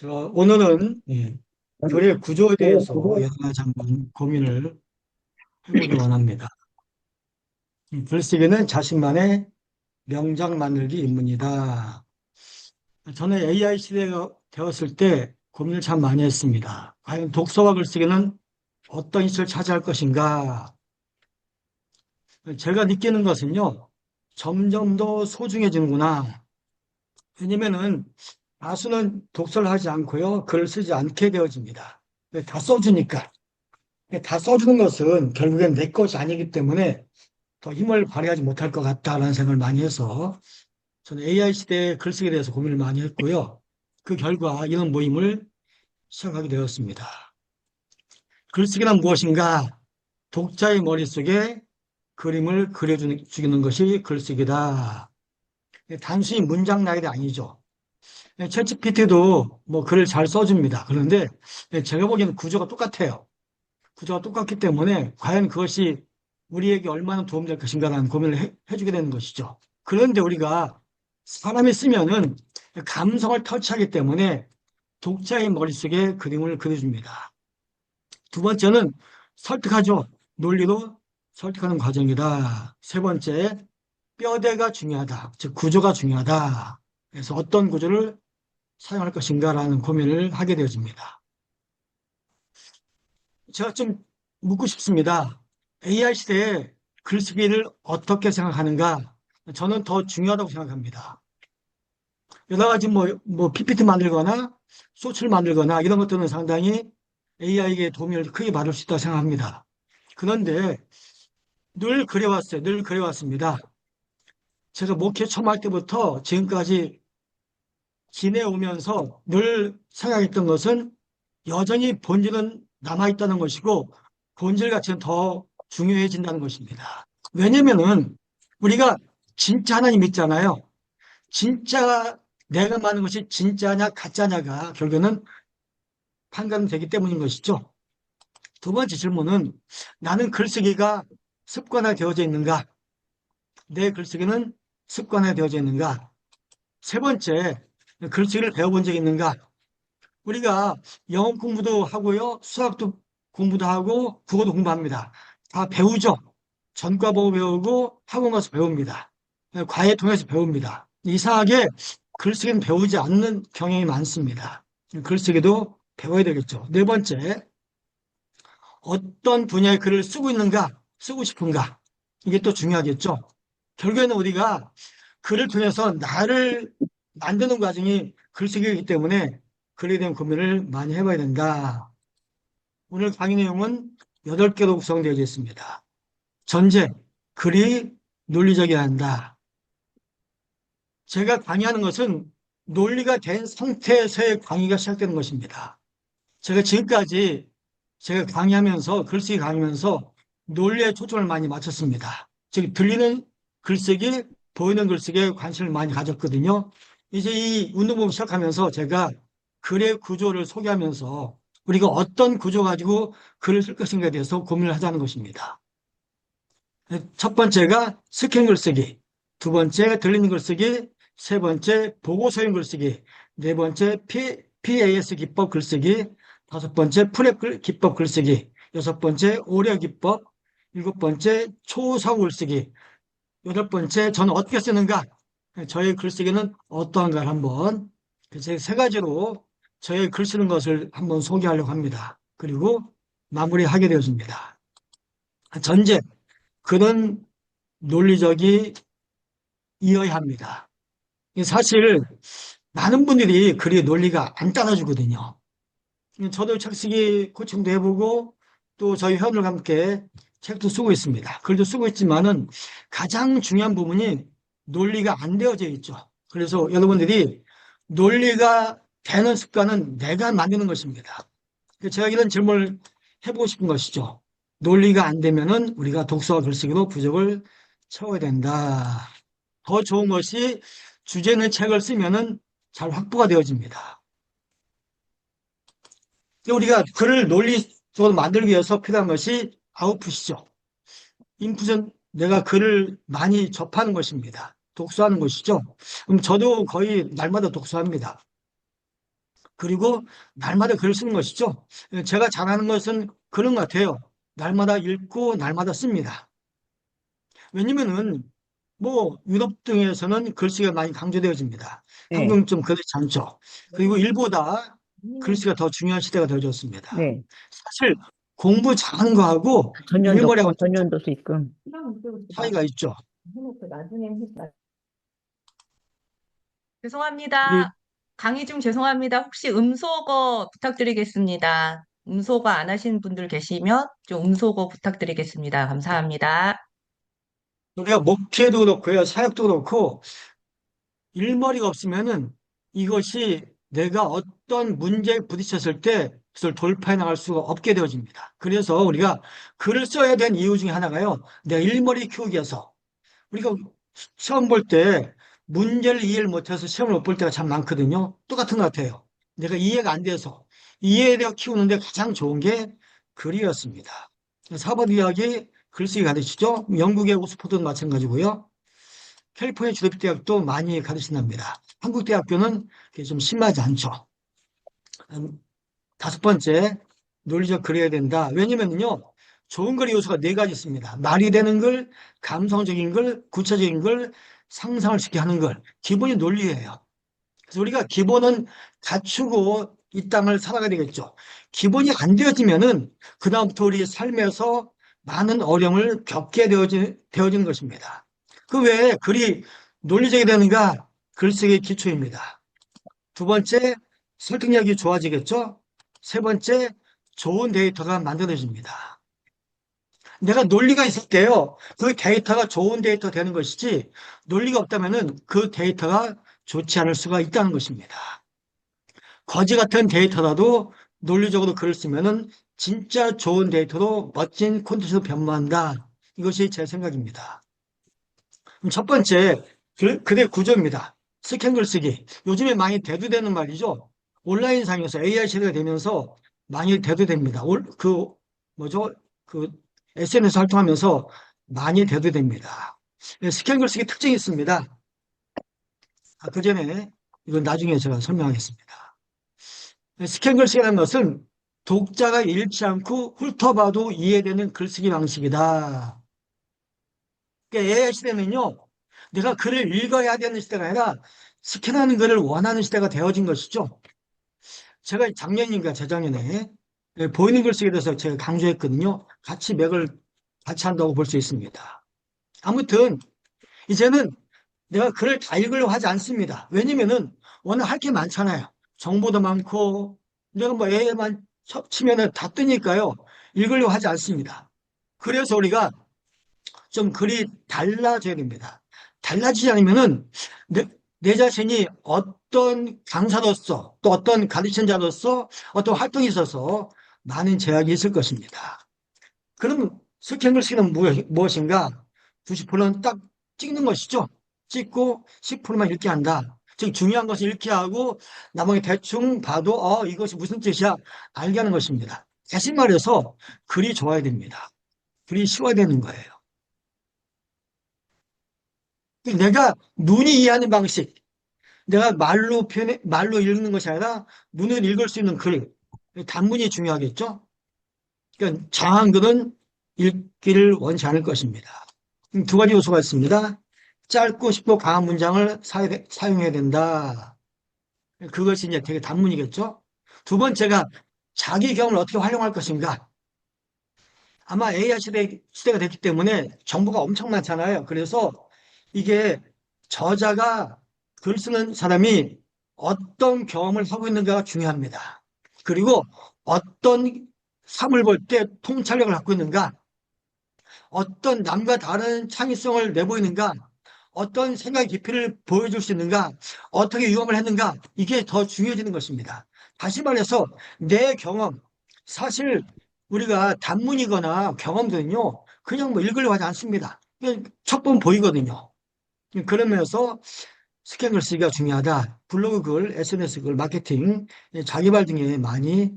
오늘은 글의 구조에 대해서 여러 가지 한번 고민을 해보기 원합니다. 글쓰기는 자신만의 명작 만들기 입문이다. 저는 AI 시대가 되었을 때 고민을 참 많이 했습니다. 과연 독서와 글쓰기는 어떤 이치를 차지할 것인가? 제가 느끼는 것은요, 점점 더 소중해지는구나. 왜냐면은 다수는 독서를 하지 않고요, 글을 쓰지 않게 되어집니다. 다 써주니까. 다 써주는 것은 결국엔 내 것이 아니기 때문에 더 힘을 발휘하지 못할 것 같다라는 생각을 많이 해서 저는 AI 시대의 글쓰기에 대해서 고민을 많이 했고요. 그 결과 이런 모임을 시작하게 되었습니다. 글쓰기란 무엇인가? 독자의 머릿속에 그림을 그려주는 것이 글쓰기다. 단순히 문장 나열이 아니죠. 챗GPT도 뭐 글을 잘 써줍니다. 그런데 제가 보기에는 구조가 똑같아요. 구조가 똑같기 때문에 과연 그것이 우리에게 얼마나 도움될 것인가라는 고민을 해주게 되는 것이죠. 그런데 우리가 사람이 쓰면은 감성을 터치하기 때문에 독자의 머릿속에 그림을 그려줍니다. 두 번째는 설득하죠. 논리로 설득하는 과정이다. 세 번째, 뼈대가 중요하다. 즉, 구조가 중요하다. 그래서 어떤 구조를 사용할 것인가라는 고민을 하게 되어집니다. 제가 좀 묻고 싶습니다. AI 시대에 글쓰기를 어떻게 생각하는가? 저는 더 중요하다고 생각합니다. 여러 가지 PPT 만들거나, 소치를 만들거나, 이런 것들은 상당히 AI에게 도움을 크게 받을 수 있다고 생각합니다. 그런데 늘 그래왔어요. 늘 그래왔습니다. 제가 목회 처음 할 때부터 지금까지 지내오면서 늘 생각했던 것은 여전히 본질은 남아있다는 것이고 본질 가치는 더 중요해진다는 것입니다. 왜냐면은 우리가 진짜 하나님 믿잖아요. 진짜 내가 말하는 것이 진짜냐 가짜냐가 결국에는 판단되기 때문인 것이죠. 두 번째 질문은 나는 글쓰기가 습관화되어져 있는가? 내 글쓰기는 습관화되어져 있는가? 세 번째, 글쓰기를 배워본 적이 있는가? 우리가 영어 공부도 하고요, 수학도 공부도 하고, 국어도 공부합니다. 다 배우죠. 전과 보고 배우고, 학원 가서 배웁니다. 과외 통해서 배웁니다. 이상하게 글쓰기는 배우지 않는 경향이 많습니다. 글쓰기도 배워야 되겠죠. 네 번째, 어떤 분야의 글을 쓰고 있는가, 쓰고 싶은가. 이게 또 중요하겠죠. 결국에는 우리가 글을 통해서 나를 만드는 과정이 글쓰기이기 때문에 글에 대한 고민을 많이 해봐야 된다. 오늘 강의 내용은 8개로 구성되어 있습니다. 전제, 글이 논리적이어야 한다. 제가 강의하는 것은 논리가 된 상태에서의 강의가 시작되는 것입니다. 제가 지금까지 제가 강의하면서, 글쓰기 강의하면서 논리에 초점을 많이 맞췄습니다. 즉, 들리는 글쓰기, 보이는 글쓰기에 관심을 많이 가졌거든요. 이제 이 운동부를 시작하면서 제가 글의 구조를 소개하면서 우리가 어떤 구조 가지고 글을 쓸 것인가에 대해서 고민을 하자는 것입니다. 첫 번째가 스캔 글쓰기, 두 번째 들리는 글쓰기, 세 번째 보고서형 글쓰기, 네 번째 PAS 기법 글쓰기, 다섯 번째 프랩 기법 글쓰기, 여섯 번째 오려 기법, 일곱 번째 초사고 글쓰기, 여덟 번째 저는 어떻게 쓰는가? 저의 글쓰기는 어떠한가를 한번 세 가지로 저의 글 쓰는 것을 한번 소개하려고 합니다. 그리고 마무리하게 되어집니다. 전제, 글은 논리적이 이어야 합니다. 사실 많은 분들이 글의 논리가 안 따라주거든요. 저도 책쓰기 코칭도 해보고 또 저희 회원들과 함께 책도 쓰고 있습니다. 글도 쓰고 있지만은 가장 중요한 부분이 논리가 안 되어져 있죠. 그래서 여러분들이 논리가 되는 습관은 내가 만드는 것입니다. 제가 이런 질문을 해보고 싶은 것이죠. 논리가 안 되면은 우리가 독서와 글쓰기로 부족을 채워야 된다. 더 좋은 것이 주제 있는 책을 쓰면은 잘 확보가 되어집니다. 우리가 글을 논리적으로 만들기 위해서 필요한 것이 아웃풋이죠. 인풋은 내가 글을 많이 접하는 것입니다. 독서하는 것이죠. 그럼 저도 거의 날마다 독서합니다. 그리고 날마다 글을 쓰는 것이죠. 제가 잘하는 것은 그런 것 같아요. 날마다 읽고 날마다 씁니다. 왜냐면은 뭐 유럽 등에서는 글씨가 많이 강조되어집니다. 네, 한국은 좀 그렇지 않죠. 그리고 일보다 글씨가 더 중요한 시대가 되어졌습니다. 네. 사실 공부 잘하는 거하고 일머리하고는 좀 전년도 수익금. 차이가 있죠. 우리 죄송합니다. 강의 중 죄송합니다. 혹시 음소거 부탁드리겠습니다. 음소거 안 하신 분들 계시면 좀 음소거 부탁드리겠습니다. 감사합니다. 우리가 목회도 그렇고요, 사역도 그렇고 일머리가 없으면은 이것이 내가 어떤 문제에 부딪혔을 때 그것을 돌파해 나갈 수가 없게 되어집니다. 그래서 우리가 글을 써야 되는 이유 중에 하나가요. 내가 일머리 키우기여서 우리가 시험 볼 때 문제를 이해를 못해서 시험을 못 볼 때가 참 많거든요. 똑같은 것 같아요. 내가 이해가 안 돼서 이해되어 키우는데 가장 좋은 게 글이었습니다. 사버드 이야기 글쓰기 가르치죠. 영국의 옥스퍼드도 마찬가지고요. 캘리포니아 주립 대학도 많이 가르친답니다. 한국 대학교는 그게 좀 심하지 않죠. 다섯 번째, 논리적 글이어야 된다. 왜냐면요, 좋은 글의 요소가 네 가지 있습니다. 말이 되는 글, 감성적인 글, 구체적인 글, 상상을 쉽게 하는 글. 기본이 논리예요. 그래서 우리가 기본은 갖추고 이 땅을 살아가야 되겠죠. 기본이 안 되어지면은 그다음부터 우리 삶에서 많은 어려움을 겪게 되어지는 것입니다. 그 외에 글이 논리적이 되는가? 글쓰기의 기초입니다. 두 번째, 설득력이 좋아지겠죠? 세 번째, 좋은 데이터가 만들어집니다. 내가 논리가 있을 때요, 그 데이터가 좋은 데이터 되는 것이지, 논리가 없다면은 그 데이터가 좋지 않을 수가 있다는 것입니다. 거지 같은 데이터라도 논리적으로 글을 쓰면은 진짜 좋은 데이터로 멋진 콘텐츠로 변모한다. 이것이 제 생각입니다. 그럼 첫 번째, 글의 구조입니다. 스캔 글쓰기. 요즘에 많이 대두되는 말이죠. 온라인상에서 AI 시대가 되면서 많이 대두됩니다. 뭐죠? 그, SNS 활동하면서 많이 대두됩니다. 스캔 글쓰기 특징이 있습니다. 그 전에, 이건 나중에 제가 설명하겠습니다. 스캔 글쓰기라는 것은 독자가 읽지 않고 훑어봐도 이해되는 글쓰기 방식이다. 그러니까 AI 시대는요, 내가 글을 읽어야 되는 시대가 아니라 스캔하는 글을 원하는 시대가 되어진 것이죠. 제가 작년인가 재작년에 보이는 글쓰기에 대해서 제가 강조했거든요. 같이 맥을 같이 한다고 볼 수 있습니다. 아무튼 이제는 내가 글을 다 읽으려고 하지 않습니다. 왜냐면은 워낙 할 게 많잖아요. 정보도 많고 내가 뭐 AI만 치면은 다 뜨니까요. 읽으려고 하지 않습니다. 그래서 우리가 좀 글이 달라져야 됩니다. 달라지지 않으면은 내 자신이 어떤 강사로서 또 어떤 가르치는 자로서 어떤 활동에 있어서 많은 제약이 있을 것입니다. 그럼 스캔 글쓰기는 무엇인가? 90%는 딱 찍는 것이죠. 찍고 10%만 읽게 한다. 즉 중요한 것을 읽게 하고 나머지 대충 봐도 이것이 무슨 뜻이야 알게 하는 것입니다. 다시 말해서 글이 좋아야 됩니다. 글이 쉬워야 되는 거예요. 내가 눈이 이해하는 방식, 내가 말로 읽는 것이 아니라 눈을 읽을 수 있는 글, 단문이 중요하겠죠? 그러니까 장한 글은 읽기를 원치 않을 것입니다. 두 가지 요소가 있습니다. 짧고 쉽고 강한 문장을 사용해야 된다. 그것이 이제 되게 단문이겠죠? 두 번째가 자기 경험을 어떻게 활용할 것인가? 아마 AI 시대가 됐기 때문에 정보가 엄청 많잖아요. 그래서 이게 저자가 글 쓰는 사람이 어떤 경험을 하고 있는가가 중요합니다. 그리고 어떤 삶을 볼 때 통찰력을 갖고 있는가, 어떤 남과 다른 창의성을 내보이는가, 어떤 생각의 깊이를 보여줄 수 있는가, 어떻게 유험을 했는가, 이게 더 중요해지는 것입니다. 다시 말해서 내 경험, 사실 우리가 단문이거나 경험들은요, 그냥 뭐 읽으려고 하지 않습니다. 그냥 첫 번 보이거든요. 그러면서 스캔 글쓰기가 중요하다. 블로그 글, SNS 글, 마케팅, 자기발 등에 많이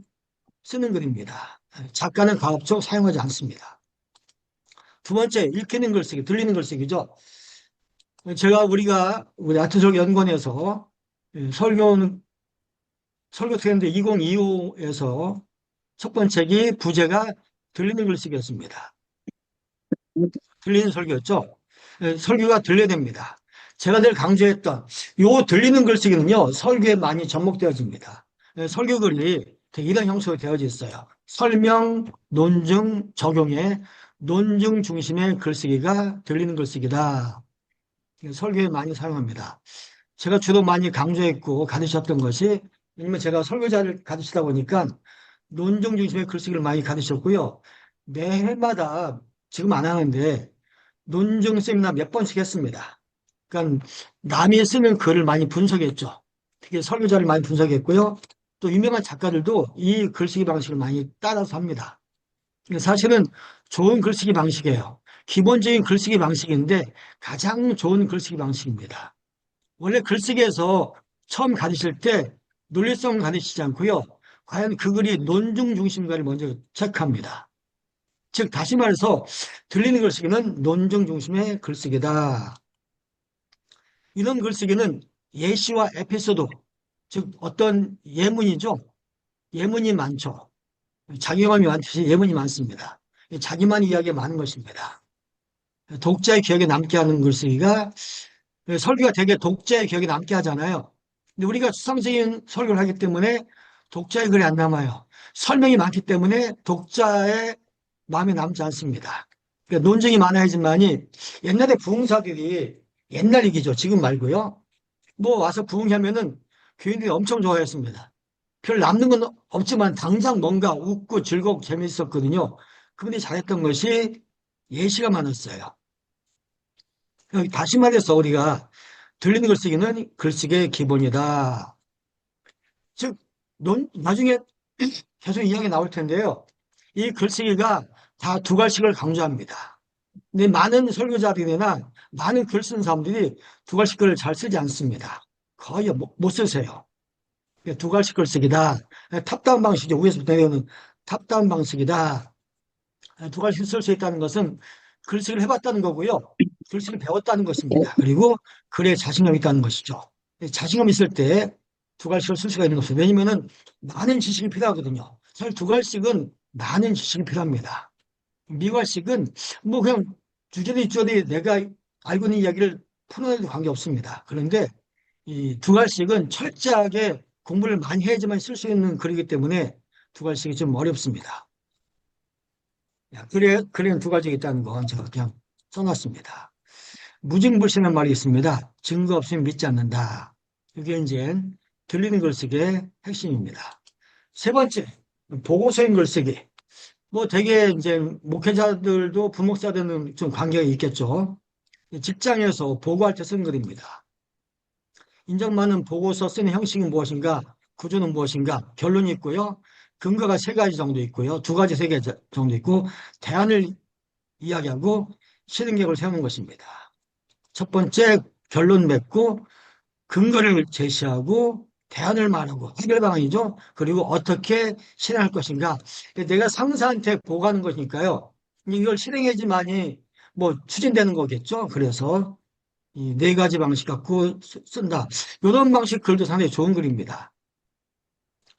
쓰는 글입니다. 작가는 가급적 사용하지 않습니다. 두 번째, 읽히는 글쓰기, 들리는 글쓰기죠. 우리 아트솔 연구원에서 설교는 설교 트렌드 2025에서 첫 번째 기 부제가 들리는 글쓰기였습니다. 들리는 설교였죠. 설교가 들려야 됩니다. 제가 늘 강조했던 요 들리는 글쓰기는요, 설교에 많이 접목되어집니다. 설교글이 되게 이런 형식으로 되어져 있어요. 설명, 논증, 적용에 논증 중심의 글쓰기가 들리는 글쓰기다. 설교에 많이 사용합니다. 제가 주로 많이 강조했고 가르쳤던 것이, 왜냐면 제가 설교자를 가르치다 보니까 논증 중심의 글쓰기를 많이 가르쳤고요. 매 해마다 지금 안 하는데 논증 세미나 몇 번씩 했습니다. 그러니까 남이 쓰는 글을 많이 분석했죠. 특히 설교자를 많이 분석했고요. 또 유명한 작가들도 이 글쓰기 방식을 많이 따라서 합니다. 사실은 좋은 글쓰기 방식이에요. 기본적인 글쓰기 방식인데 가장 좋은 글쓰기 방식입니다. 원래 글쓰기에서 처음 가르칠 때 논리성을 가르치지 않고요. 과연 그 글이 논증 중심인가를 먼저 체크합니다. 즉 다시 말해서 들리는 글쓰기는 논증 중심의 글쓰기다. 이런 글쓰기는 예시와 에피소드, 즉 어떤 예문이죠. 예문이 많죠. 자기 경험이 많듯이 예문이 많습니다. 자기만 이야기가 많은 것입니다. 독자의 기억에 남게 하는 글쓰기가, 설교가 되게 독자의 기억에 남게 하잖아요. 근데 우리가 추상적인 설교를 하기 때문에 독자의 글이 안 남아요. 설명이 많기 때문에 독자의 마음에 남지 않습니다. 그러니까 논증이 많아야지만이, 옛날에 부흥사들이, 옛날 얘기죠. 지금 말고요. 뭐 와서 부흥하면은 교인들이 엄청 좋아했습니다. 별 남는 건 없지만 당장 뭔가 웃고 즐겁고 재밌었거든요. 그분이 잘했던 것이 예시가 많았어요. 다시 말해서 우리가 들리는 글쓰기는 글쓰기의 기본이다. 즉, 나중에 계속 이야기 나올 텐데요. 이 글쓰기가 다 두 가지씩을 강조합니다. 근데 많은 설교자들이나 많은 글 쓰는 사람들이 두 가지씩 글을 잘 쓰지 않습니다. 거의 못 쓰세요. 두 가지씩 글쓰기다. 탑다운 방식이죠. 위에서부터 내려오는 탑다운 방식이다. 두 가지씩 쓸 수 있다는 것은 글쓰기를 해봤다는 거고요. 글쓰기를 배웠다는 것입니다. 그리고 글에 자신감이 있다는 것이죠. 자신감 있을 때 두 가지씩을 쓸 수가 있는 것입니다. 왜냐면은 많은 지식이 필요하거든요. 사실 두 가지씩은 많은 지식이 필요합니다. 미괄식은 뭐 그냥 주저리 주저리 내가 알고 있는 이야기를 풀어내도 관계없습니다. 그런데 이 두 가지씩은 철저하게 공부를 많이 해야지만 쓸 수 있는 글이기 때문에 두 가지씩이 좀 어렵습니다. 글에는 두 가지가 있다는 건 제가 그냥 써놨습니다. 무증불신이라는 말이 있습니다. 증거 없으면 믿지 않는다. 이게 이제 들리는 글쓰기의 핵심입니다. 세 번째, 보고서인 글쓰기. 뭐 되게 이제 목회자들도 부목사들은 좀 관계가 있겠죠. 직장에서 보고할 때 쓰는 글입니다. 인정받는 보고서 쓰는 형식이 무엇인가, 구조는 무엇인가, 결론이 있고요. 근거가 세 가지 정도 있고요. 두 가지, 세 가지 정도 있고, 대안을 이야기하고 실행 계획을 세우는 것입니다. 첫 번째, 결론 맺고, 근거를 제시하고, 대안을 말하고, 해결 방안이죠. 그리고 어떻게 실행할 것인가. 내가 상사한테 보고하는 것이니까요. 이걸 실행해야지만이 뭐 추진되는 거겠죠. 그래서 이 네 가지 방식 갖고 쓴다. 이런 방식 글도 상당히 좋은 글입니다.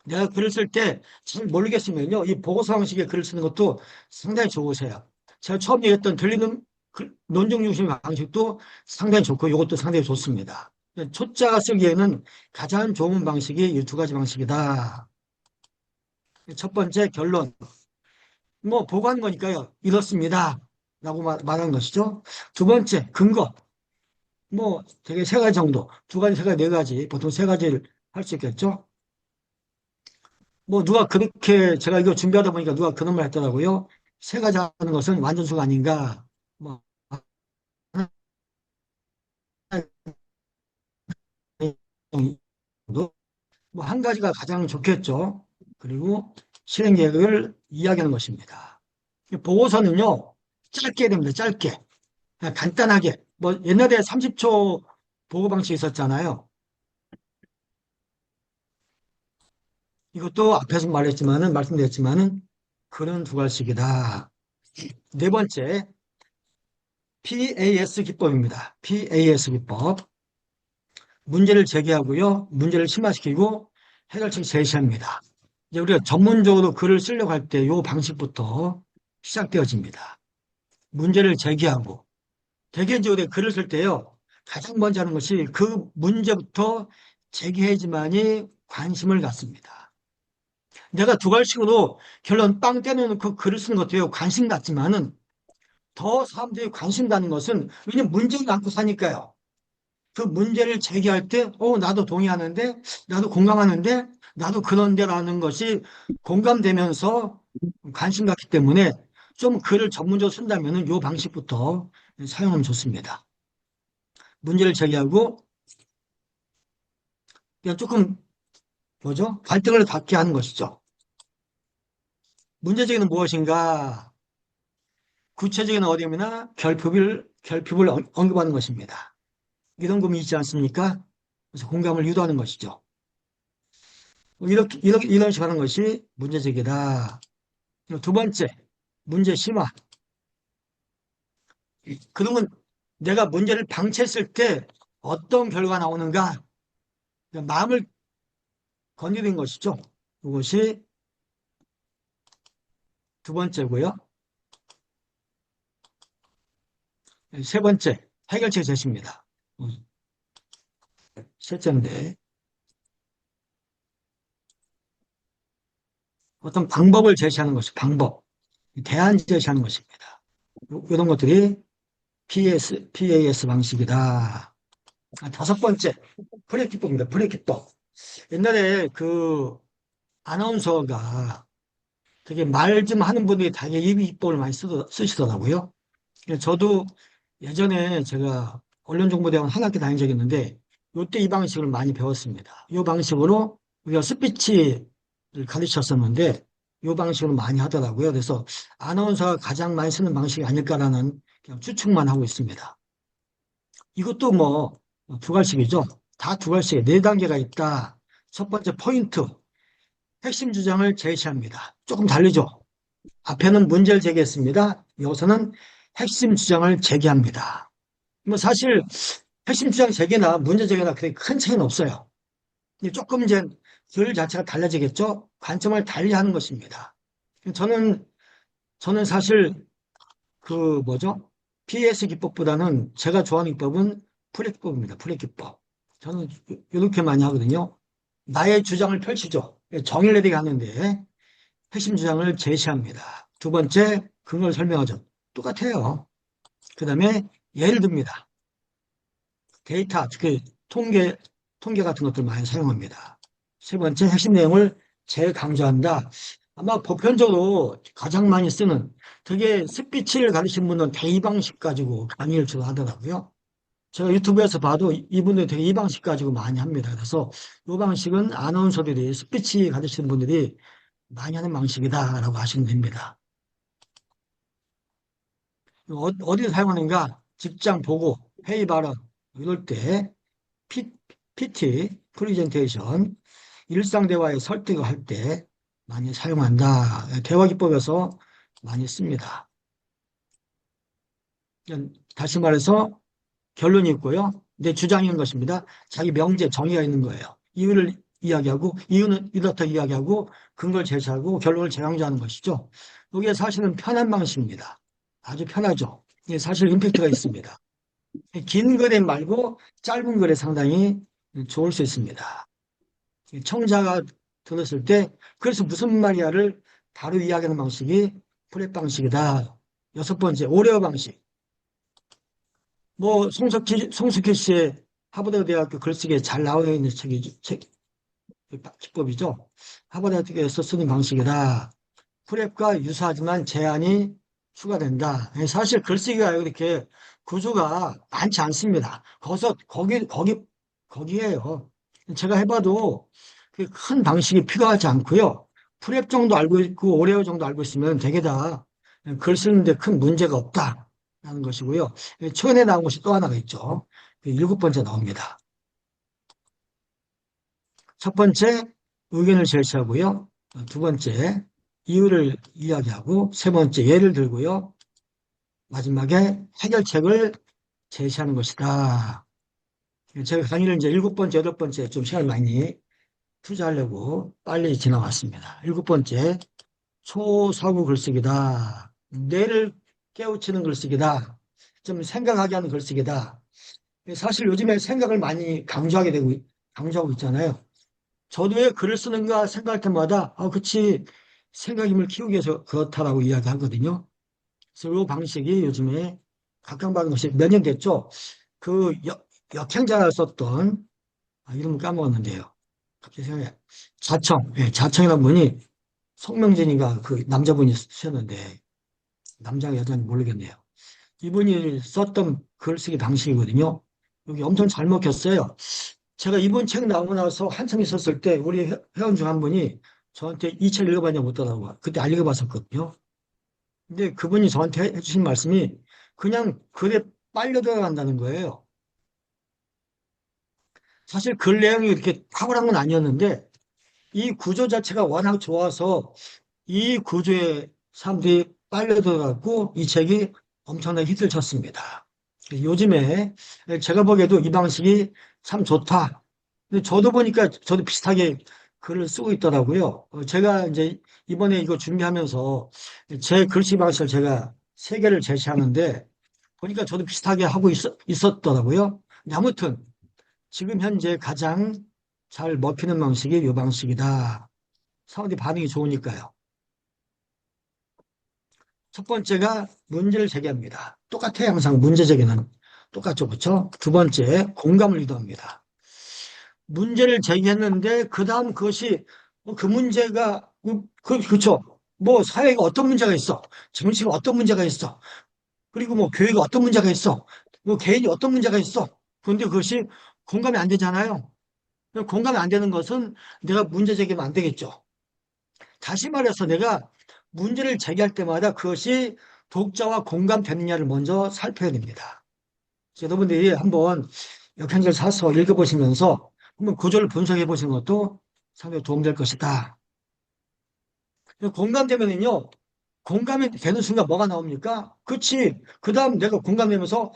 내가 글을 쓸 때 잘 모르겠으면요. 이 보고서 방식의 글을 쓰는 것도 상당히 좋으세요. 제가 처음 얘기했던 들리는 논증 중심의 방식도 상당히 좋고 이것도 상당히 좋습니다. 초짜가 쓰기에는 가장 좋은 방식이 이 두 가지 방식이다. 첫 번째 결론. 뭐 보고하는 거니까요. 이렇습니다. 라고 말하는 것이죠. 두 번째 근거. 뭐 되게 세 가지 정도. 두 가지, 세 가지, 네 가지. 보통 세 가지를 할 수 있겠죠. 뭐 누가 그렇게 제가 이거 준비하다 보니까 누가 그런 말 했더라고요. 세 가지 하는 것은 완전수가 아닌가. 뭐 뭐 한 가지가 가장 좋겠죠. 그리고 실행 계획을 이야기하는 것입니다. 보고서는요, 짧게 해야 됩니다. 짧게. 그냥 간단하게. 뭐 옛날에 30초 보고 방식 있었잖아요. 이것도 앞에서 말씀드렸지만은 그런 두 가지씩이다. 네 번째, PAS 기법입니다. PAS 기법. 문제를 제기하고요. 문제를 심화시키고 해결책 제시합니다. 이제 우리가 전문적으로 글을 쓰려고 할 때 이 방식부터 시작되어집니다. 문제를 제기하고, 대개 이제 우리가 글을 쓸 때요, 가장 먼저 하는 것이 그 문제부터 제기해야지만이 관심을 갖습니다. 내가 두괄식으로 결론 빵 때려놓고 글을 쓰는 것도요, 관심 갖지만은 더 사람들이 관심 갖는 것은 왜냐면 문제를 안고 사니까요. 그 문제를 제기할 때, 나도 동의하는데, 나도 공감하는데, 나도 그런데라는 것이 공감되면서 관심 갖기 때문에 좀 글을 전문적으로 쓴다면 이 방식부터 사용하면 좋습니다. 문제를 제기하고, 그냥 조금, 갈등을 갖게 하는 것이죠. 문제 제기는 무엇인가? 구체적인 어려움이나 결핍을 언급하는 것입니다. 이런 고민이 있지 않습니까? 그래서 공감을 유도하는 것이죠. 이런 식으로 하는 것이 문제 제기다. 두 번째, 문제 심화. 그러면 내가 문제를 방치했을 때 어떤 결과가 나오는가? 마음을 건드리는 것이죠. 이것이 두 번째고요. 세 번째, 해결책 제시입니다. 셋째인데, 어떤 방법을 제시하는 것이 방법, 대안 제시하는 것입니다. 이런 것들이 PAS 방식이다. 다섯 번째, 프레기법입니다. 프레기법. 옛날에 그 아나운서가 되게 말 좀 하는 분들이 되게 입기법을 많이 쓰시더라고요. 저도 예전에 제가 언론정보대학원 한 학기 다닌 적이 있는데, 이때 이 방식을 많이 배웠습니다. 이 방식으로 우리가 스피치를 가르쳤었는데, 이 방식으로 많이 하더라고요. 그래서 아나운서가 가장 많이 쓰는 방식이 아닐까라는 그냥 추측만 하고 있습니다. 이것도 뭐 두 가지식이죠. 다 두 가지식에 네 단계가 있다. 첫 번째 포인트, 핵심 주장을 제시합니다. 조금 다르죠. 앞에는 문제를 제기했습니다. 여기서는 핵심 주장을 제기합니다. 뭐 사실 핵심 주장 제기나 문제 제기나 그렇게 큰 차이는 없어요. 조금 이제 글 자체가 달라지겠죠. 관점을 달리하는 것입니다. 저는 사실 그 PS 기법보다는 제가 좋아하는 기법은 프레 기법입니다. 프레 기법. 저는 이렇게 많이 하거든요. 나의 주장을 펼치죠. 정의를 내리게 하는데 핵심 주장을 제시합니다. 두 번째, 근거를 설명하죠. 똑같아요. 그 다음에 예를 듭니다. 데이터, 특히 통계 같은 것들 많이 사용합니다. 세 번째, 핵심 내용을 재강조한다. 아마 보편적으로 가장 많이 쓰는, 되게 스피치를 가르치는 분은 이 방식 가지고 강의를 주로 하더라고요. 제가 유튜브에서 봐도 이분들이 되게 이 방식 가지고 많이 합니다. 그래서 이 방식은 아나운서들이 스피치 가르치는 분들이 많이 하는 방식이다라고 하시면 됩니다. 어디서 사용하는가? 직장 보고, 회의 발언, 이럴 때, PT, 프리젠테이션, 일상 대화에 설득을 할 때 많이 사용한다. 대화 기법에서 많이 씁니다. 다시 말해서 결론이 있고요. 내 주장이 있는 것입니다. 자기 명제, 정의가 있는 거예요. 이유를 이야기하고, 이유는 이렇다 이야기하고, 근거를 제시하고, 결론을 재강조하는 것이죠. 이게 사실은 편한 방식입니다. 아주 편하죠. 이게 사실 임팩트가 있습니다. 긴 글에 말고 짧은 글에 상당히 좋을 수 있습니다. 청자가 들었을 때, 그래서 무슨 말이야를 바로 이야기하는 방식이 프랩 방식이다. 여섯 번째, 오레오 방식. 송석희 씨의 하버드대학교 글쓰기에 잘 나와 있는 기법이죠. 하버드대학교에서 쓰는 방식이다. 프랩과 유사하지만 제한이 추가된다. 사실 글쓰기가 이렇게 구조가 많지 않습니다. 거기에요. 제가 해봐도 큰 방식이 필요하지 않고요. 프랩 정도 알고 있고 오레오 정도 알고 있으면 되게 다 글 쓰는데 큰 문제가 없다라는 것이고요. 최근에 나온 것이 또 하나가 있죠. 일곱 번째 나옵니다. 첫 번째, 의견을 제시하고요. 두 번째, 이유를 이야기하고, 세 번째, 예를 들고요. 마지막에 해결책을 제시하는 것이다. 제가 강의를 이제 일곱 번째, 여덟 번째 좀 시간을 많이 투자하려고 빨리 지나왔습니다. 일곱 번째, 초사고 글쓰기다. 뇌를 깨우치는 글쓰기다. 좀 생각하게 하는 글쓰기다. 사실 요즘에 생각을 많이 강조하고 있잖아요. 저도 왜 글을 쓰는가 생각할 때마다, 그치, 생각 힘을 키우기 위해서 그렇다라고 이야기하거든요. 그래서 이 방식이 요즘에 각광받은 것이 몇 년 됐죠. 그 역행자가 썼던, 이름을 까먹었는데요. 갑자기 생각해. 자청이라는 분이 송명진이가 그 남자분이 쓰셨는데, 남자가 여자인지 모르겠네요. 이분이 썼던 글쓰기 방식이거든요. 여기 엄청 잘 먹혔어요. 제가 이번 책 나오고 나서 한참 있었을 때 우리 회원 중 한 분이 저한테 이 책 읽어봤냐고 묻더라고요. 그때 안 읽어봤었거든요. 근데 그분이 저한테 해주신 말씀이 그냥 글에 빨려 들어간다는 거예요. 사실 글 내용이 이렇게 탁월한 건 아니었는데 이 구조 자체가 워낙 좋아서 이 구조에 사람들이 빨려 들어갔고 이 책이 엄청나게 히트를 쳤습니다. 요즘에 제가 보기에도 이 방식이 참 좋다. 근데 저도 보니까 저도 비슷하게 글을 쓰고 있더라고요. 제가 이제 이번에 이거 준비하면서 제 글씨 방식을 제가 세 개를 제시하는데 보니까 저도 비슷하게 하고 있었더라고요. 근데 아무튼 지금 현재 가장 잘 먹히는 방식이 이 방식이다. 사람들이 반응이 좋으니까요. 첫 번째가 문제를 제기합니다. 똑같아요. 항상 문제 제기는 똑같죠. 그렇죠? 두 번째, 공감을 유도합니다. 문제를 제기했는데 그다음 그것이 그 문제가 그렇죠. 뭐 사회가 어떤 문제가 있어. 정치가 어떤 문제가 있어. 그리고 뭐 교회가 어떤 문제가 있어. 뭐 개인이 어떤 문제가 있어. 그런데 그것이 공감이 안 되잖아요. 공감이 안 되는 것은 내가 문제 제기하면 안 되겠죠. 다시 말해서 내가 문제를 제기할 때마다 그것이 독자와 공감되느냐를 먼저 살펴야 됩니다. 여러분들이 한번 역행절 사서 읽어보시면서 한번 구조를 분석해 보시는 것도 상당히 도움될 것이다. 공감되면은요, 공감이 되는 순간 뭐가 나옵니까? 그치. 그 다음 내가 공감되면서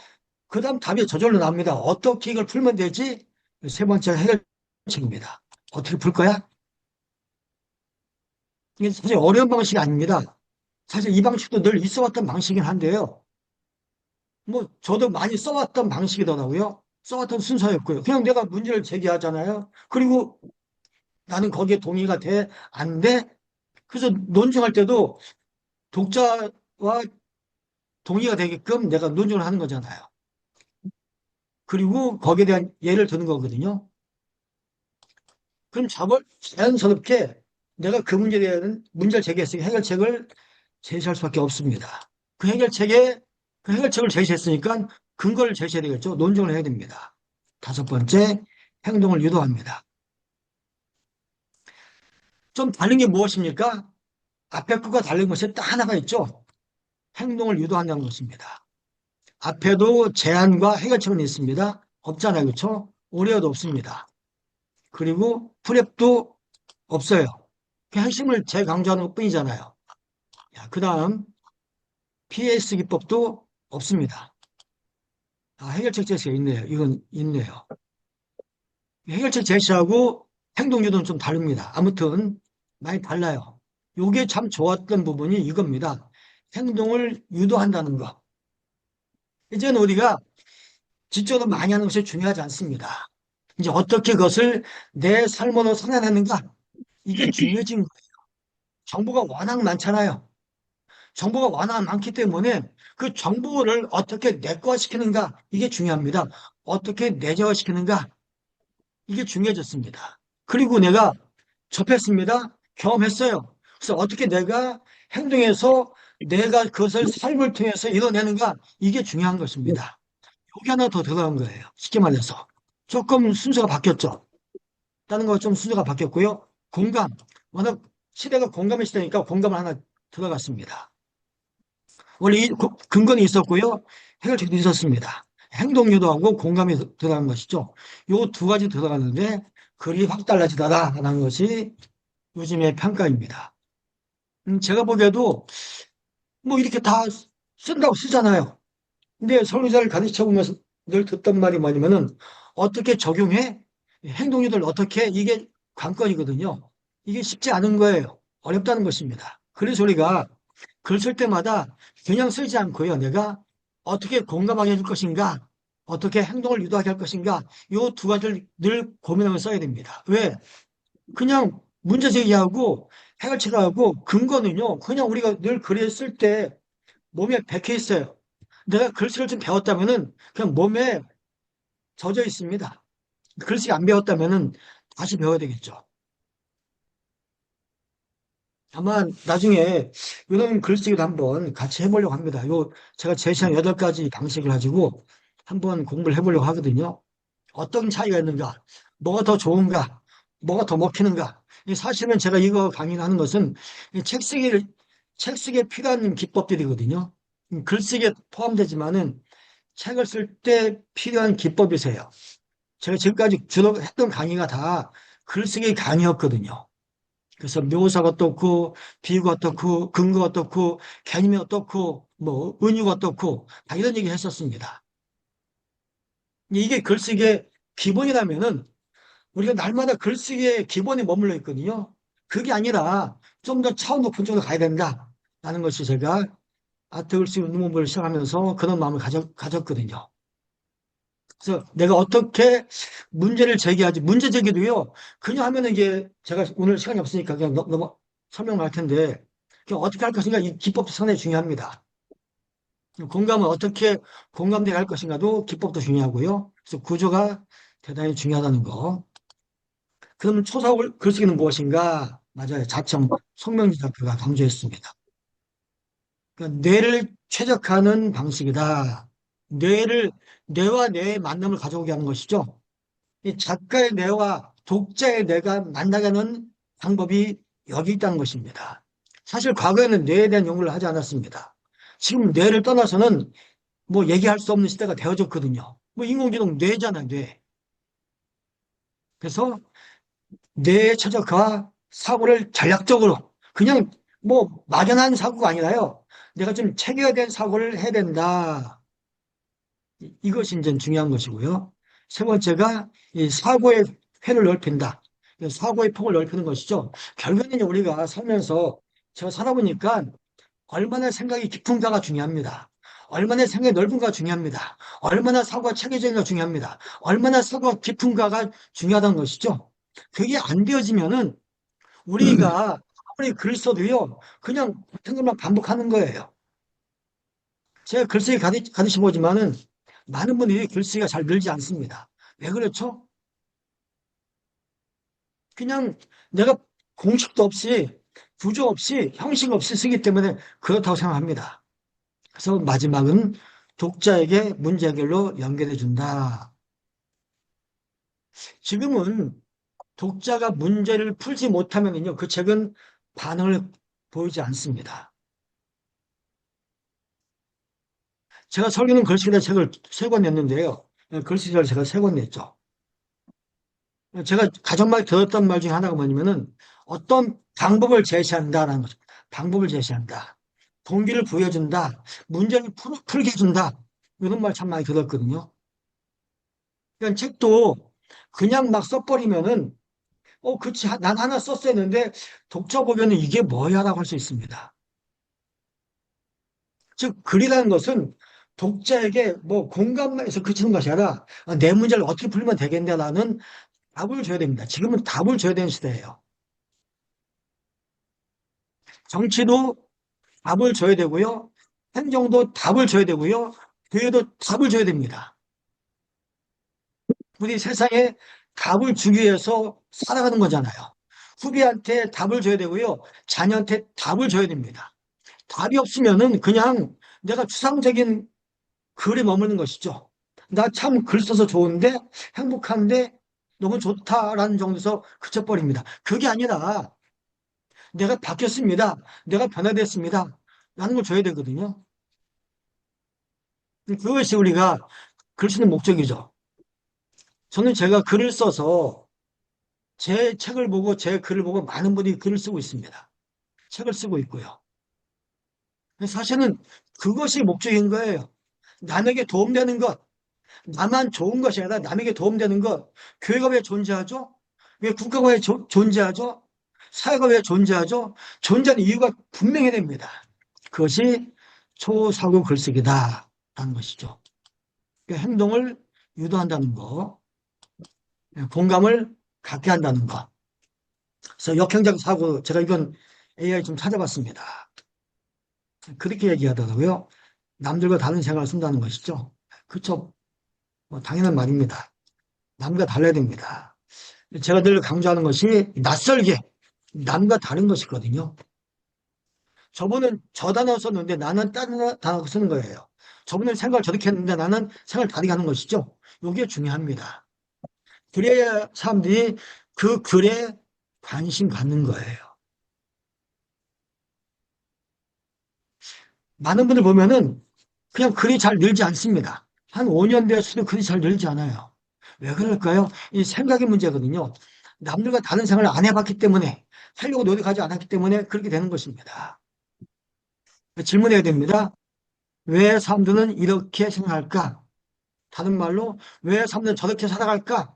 그 다음 답이 저절로 나옵니다. 어떻게 이걸 풀면 되지? 세 번째 해결책입니다. 어떻게 풀 거야? 이게 사실 어려운 방식이 아닙니다. 사실 이 방식도 늘 있어 왔던 방식이긴 한데요. 뭐 저도 많이 써왔던 방식이더라고요. 써왔던 순서였고요. 그냥 내가 문제를 제기하잖아요. 그리고 나는 거기에 동의가 돼, 안 돼? 그래서 논증할 때도 독자와 동의가 되게끔 내가 논증을 하는 거잖아요. 그리고 거기에 대한 예를 드는 거거든요. 그럼 자연스럽게 내가 그 문제에 대한 문제를 제기했으니까 해결책을 제시할 수밖에 없습니다. 그 해결책에, 그 해결책을 제시했으니까 근거를 제시해야 되겠죠. 논증을 해야 됩니다. 다섯 번째, 행동을 유도합니다. 좀 다른 게 무엇입니까? 앞에 거가 다른 것이 딱 하나가 있죠. 행동을 유도한다는 것입니다. 앞에도 제안과 해결책은 있습니다. 없잖아요. 그렇죠? 오레오도 없습니다. 그리고 프랩도 없어요. 그 핵심을 재강조하는 것뿐이잖아요. 그 다음 PS 기법도 없습니다. 해결책 제시가 있네요. 이건 있네요. 해결책 제시하고 행동 유도는 좀 다릅니다. 아무튼 많이 달라요. 요게 참 좋았던 부분이 이겁니다. 행동을 유도한다는 거. 이제는 우리가 지적으로 많이 하는 것이 중요하지 않습니다. 이제 어떻게 그것을 내 삶으로 성행하는가 이게 중요해진 거예요. 정보가 워낙 많잖아요. 정보가 워낙 많기 때문에 그 정보를 어떻게 내과시키는가 이게 중요합니다. 어떻게 내재화시키는가 이게 중요해졌습니다. 그리고 내가 접했습니다. 경험했어요. 그래서 어떻게 내가 행동해서 내가 그것을 삶을 통해서 이뤄내는가 이게 중요한 것입니다. 여기 하나 더 들어간 거예요. 쉽게 말해서. 조금 순서가 바뀌었죠. 다른 거 좀 순서가 바뀌었고요. 공감. 워낙 시대가 공감의 시대니까 공감을 하나 들어갔습니다. 원래 이 근거는 있었고요. 해결책도 있었습니다. 행동 유도하고 공감이 들어간 것이죠. 요 두 가지 들어갔는데 글이 확 달라지더라라는 것이 요즘의 평가입니다. 제가 보기에도 뭐 이렇게 다 쓴다고 쓰잖아요. 근데 설교자를 가르쳐 보면서 늘 듣던 말이 뭐냐면은 어떻게 적용해? 행동 유도를 어떻게 해? 이게 관건이거든요. 이게 쉽지 않은 거예요. 어렵다는 것입니다. 그래서 우리가 글 쓸 때마다 그냥 쓰지 않고요. 내가 어떻게 공감하게 해줄 것인가, 어떻게 행동을 유도하게 할 것인가, 이 두 가지를 늘 고민하면서 써야 됩니다. 왜? 그냥 문제 제기하고 해결책하고 근거는요. 그냥 우리가 늘 글을 쓸 때 몸에 박혀 있어요. 내가 글씨를 좀 배웠다면은 그냥 몸에 젖어 있습니다. 글씨 안 배웠다면은 다시 배워야 되겠죠. 다만 나중에 이런 글쓰기도 한번 같이 해보려고 합니다. 요 제가 제시한 8가지 방식을 가지고 한번 공부를 해보려고 하거든요. 어떤 차이가 있는가? 뭐가 더 좋은가? 뭐가 더 먹히는가? 사실은 제가 이거 강의하는 것은 책 쓰기에 필요한 기법들이거든요. 글쓰기에 포함되지만은 책을 쓸 때 필요한 기법이세요. 제가 지금까지 주로 했던 강의가 다 글쓰기 강의였거든요. 그래서 묘사가 어떻고, 비유가 어떻고, 근거가 어떻고, 개념이 어떻고, 뭐, 은유가 어떻고, 다 이런 얘기 했었습니다. 이게 글쓰기의 기본이라면은 우리가 날마다 글쓰기의 기본에 머물러 있거든요. 그게 아니라 좀 더 차원 높은 쪽으로 가야 된다. 라는 것이 제가 아트글쓰기 운동본부를 시작하면서 그런 마음을 가졌거든요. 그래서 내가 어떻게 문제를 제기하지, 문제 제기도요, 그냥 하면은 이게 제가 오늘 시간이 없으니까 그냥 넘어 설명할 텐데, 그냥 어떻게 할 것인가, 이 기법도 상당히 중요합니다. 공감은 어떻게 공감되게 할 것인가도 기법도 중요하고요. 그래서 구조가 대단히 중요하다는 거. 그러면 초사월 글쓰기는 무엇인가? 맞아요. 자청 송명진 작가가 강조했습니다. 그러니까 뇌를 최적화하는 방식이다. 뇌와 뇌의 만남을 가져오게 하는 것이죠. 이 작가의 뇌와 독자의 뇌가 만나게 하는 방법이 여기 있다는 것입니다. 사실 과거에는 뇌에 대한 연구를 하지 않았습니다. 지금 뇌를 떠나서는 뭐 얘기할 수 없는 시대가 되어졌거든요. 뭐 인공지능 뇌잖아요, 뇌. 그래서 뇌의 최적화 사고를 전략적으로 그냥 뭐 막연한 사고가 아니라요. 내가 좀 체계화된 사고를 해야 된다. 이것이 이제 중요한 것이고요. 세 번째가 이 사고의 회를 넓힌다. 사고의 폭을 넓히는 것이죠. 결국에는 우리가 살면서 제가 살아보니까 얼마나 생각이 깊은가가 중요합니다. 얼마나 생각이 넓은가가 중요합니다. 얼마나 사고가 체계적인가 중요합니다. 얼마나 사고가 깊은가가 중요하다는 것이죠. 그게 안 되어지면은 우리가 아무리 글 써도요, 그냥 같은 것만 반복하는 거예요. 제가 글쓰기 가르쳐 보지만은 많은 분들이 글쓰기가 잘 늘지 않습니다. 왜 그렇죠? 그냥 내가 공식도 없이, 구조 없이, 형식 없이 쓰기 때문에 그렇다고 생각합니다. 그래서 마지막은 독자에게 문제 해결로 연결해 준다. 지금은 독자가 문제를 풀지 못하면요, 그 책은 반응을 보이지 않습니다. 제가 설교는 글쓰기다 책을 3권 냈는데요. 글쓰기를 제가 3권 냈죠. 제가 가장 많이 들었던 말 중에 하나가 뭐냐면은 어떤 방법을 제시한다라는 거죠. 방법을 제시한다. 동기를 부여준다. 문제를 풀게 해준다. 이런 말 참 많이 들었거든요. 그러니까 책도 그냥 막 써버리면은 그치. 난 하나 썼어야 했는데 독자 보면은 이게 뭐야 라고 할 수 있습니다. 즉, 글이라는 것은 독자에게 뭐 공감만 해서 그치는 것이 아니라 내 문제를 어떻게 풀면 되겠냐라는 답을 줘야 됩니다. 지금은 답을 줘야 되는 시대예요. 정치도 답을 줘야 되고요. 행정도 답을 줘야 되고요. 교회도 답을 줘야 됩니다. 우리 세상에 답을 주기 위해서 살아가는 거잖아요. 후비한테 답을 줘야 되고요. 자녀한테 답을 줘야 됩니다. 답이 없으면은 그냥 내가 추상적인 글에 머무는 것이죠. 나 참 글 써서 좋은데, 행복한데, 너무 좋다라는 정도에서 그쳐버립니다. 그게 아니라 내가 바뀌었습니다. 내가 변화됐습니다. 라는 걸 줘야 되거든요. 그것이 우리가 글 쓰는 목적이죠. 저는 제가 글을 써서 제 책을 보고 제 글을 보고 많은 분이 글을 쓰고 있습니다. 책을 쓰고 있고요. 사실은 그것이 목적인 거예요. 남에게 도움되는 것, 나만 좋은 것이 아니라 남에게 도움되는 것. 교회가 왜 존재하죠? 왜 국가가 왜 존재하죠? 사회가 왜 존재하죠? 존재하는 이유가 분명해야 됩니다. 그것이 초사고 글쓰기다라는 것이죠. 그러니까 행동을 유도한다는 거, 공감을 갖게 한다는 거. 그래서 역행적 사고, 제가 이건 AI 좀 찾아봤습니다. 그렇게 얘기하더라고요. 남들과 다른 생각을 쓴다는 것이죠. 그렇죠. 뭐 당연한 말입니다. 남과 달라야 됩니다. 제가 늘 강조하는 것이 낯설게 남과 다른 것이거든요. 저분은 저 단어 썼는데 나는 다른 단어 쓰는 거예요. 저분은 생각을 저렇게 했는데 나는 생각을 다르게 하는 것이죠. 이게 중요합니다. 그래야 사람들이 그 글에 관심 갖는 거예요. 많은 분들 보면은 그냥 글이 잘 늘지 않습니다. 한 5년 되었어도 글이 잘 늘지 않아요. 왜 그럴까요? 이 생각의 문제거든요. 남들과 다른 생활을 안 해봤기 때문에, 하려고 노력하지 않았기 때문에 그렇게 되는 것입니다. 질문해야 됩니다. 왜 사람들은 이렇게 생각할까? 다른 말로, 왜 사람들은 저렇게 살아갈까?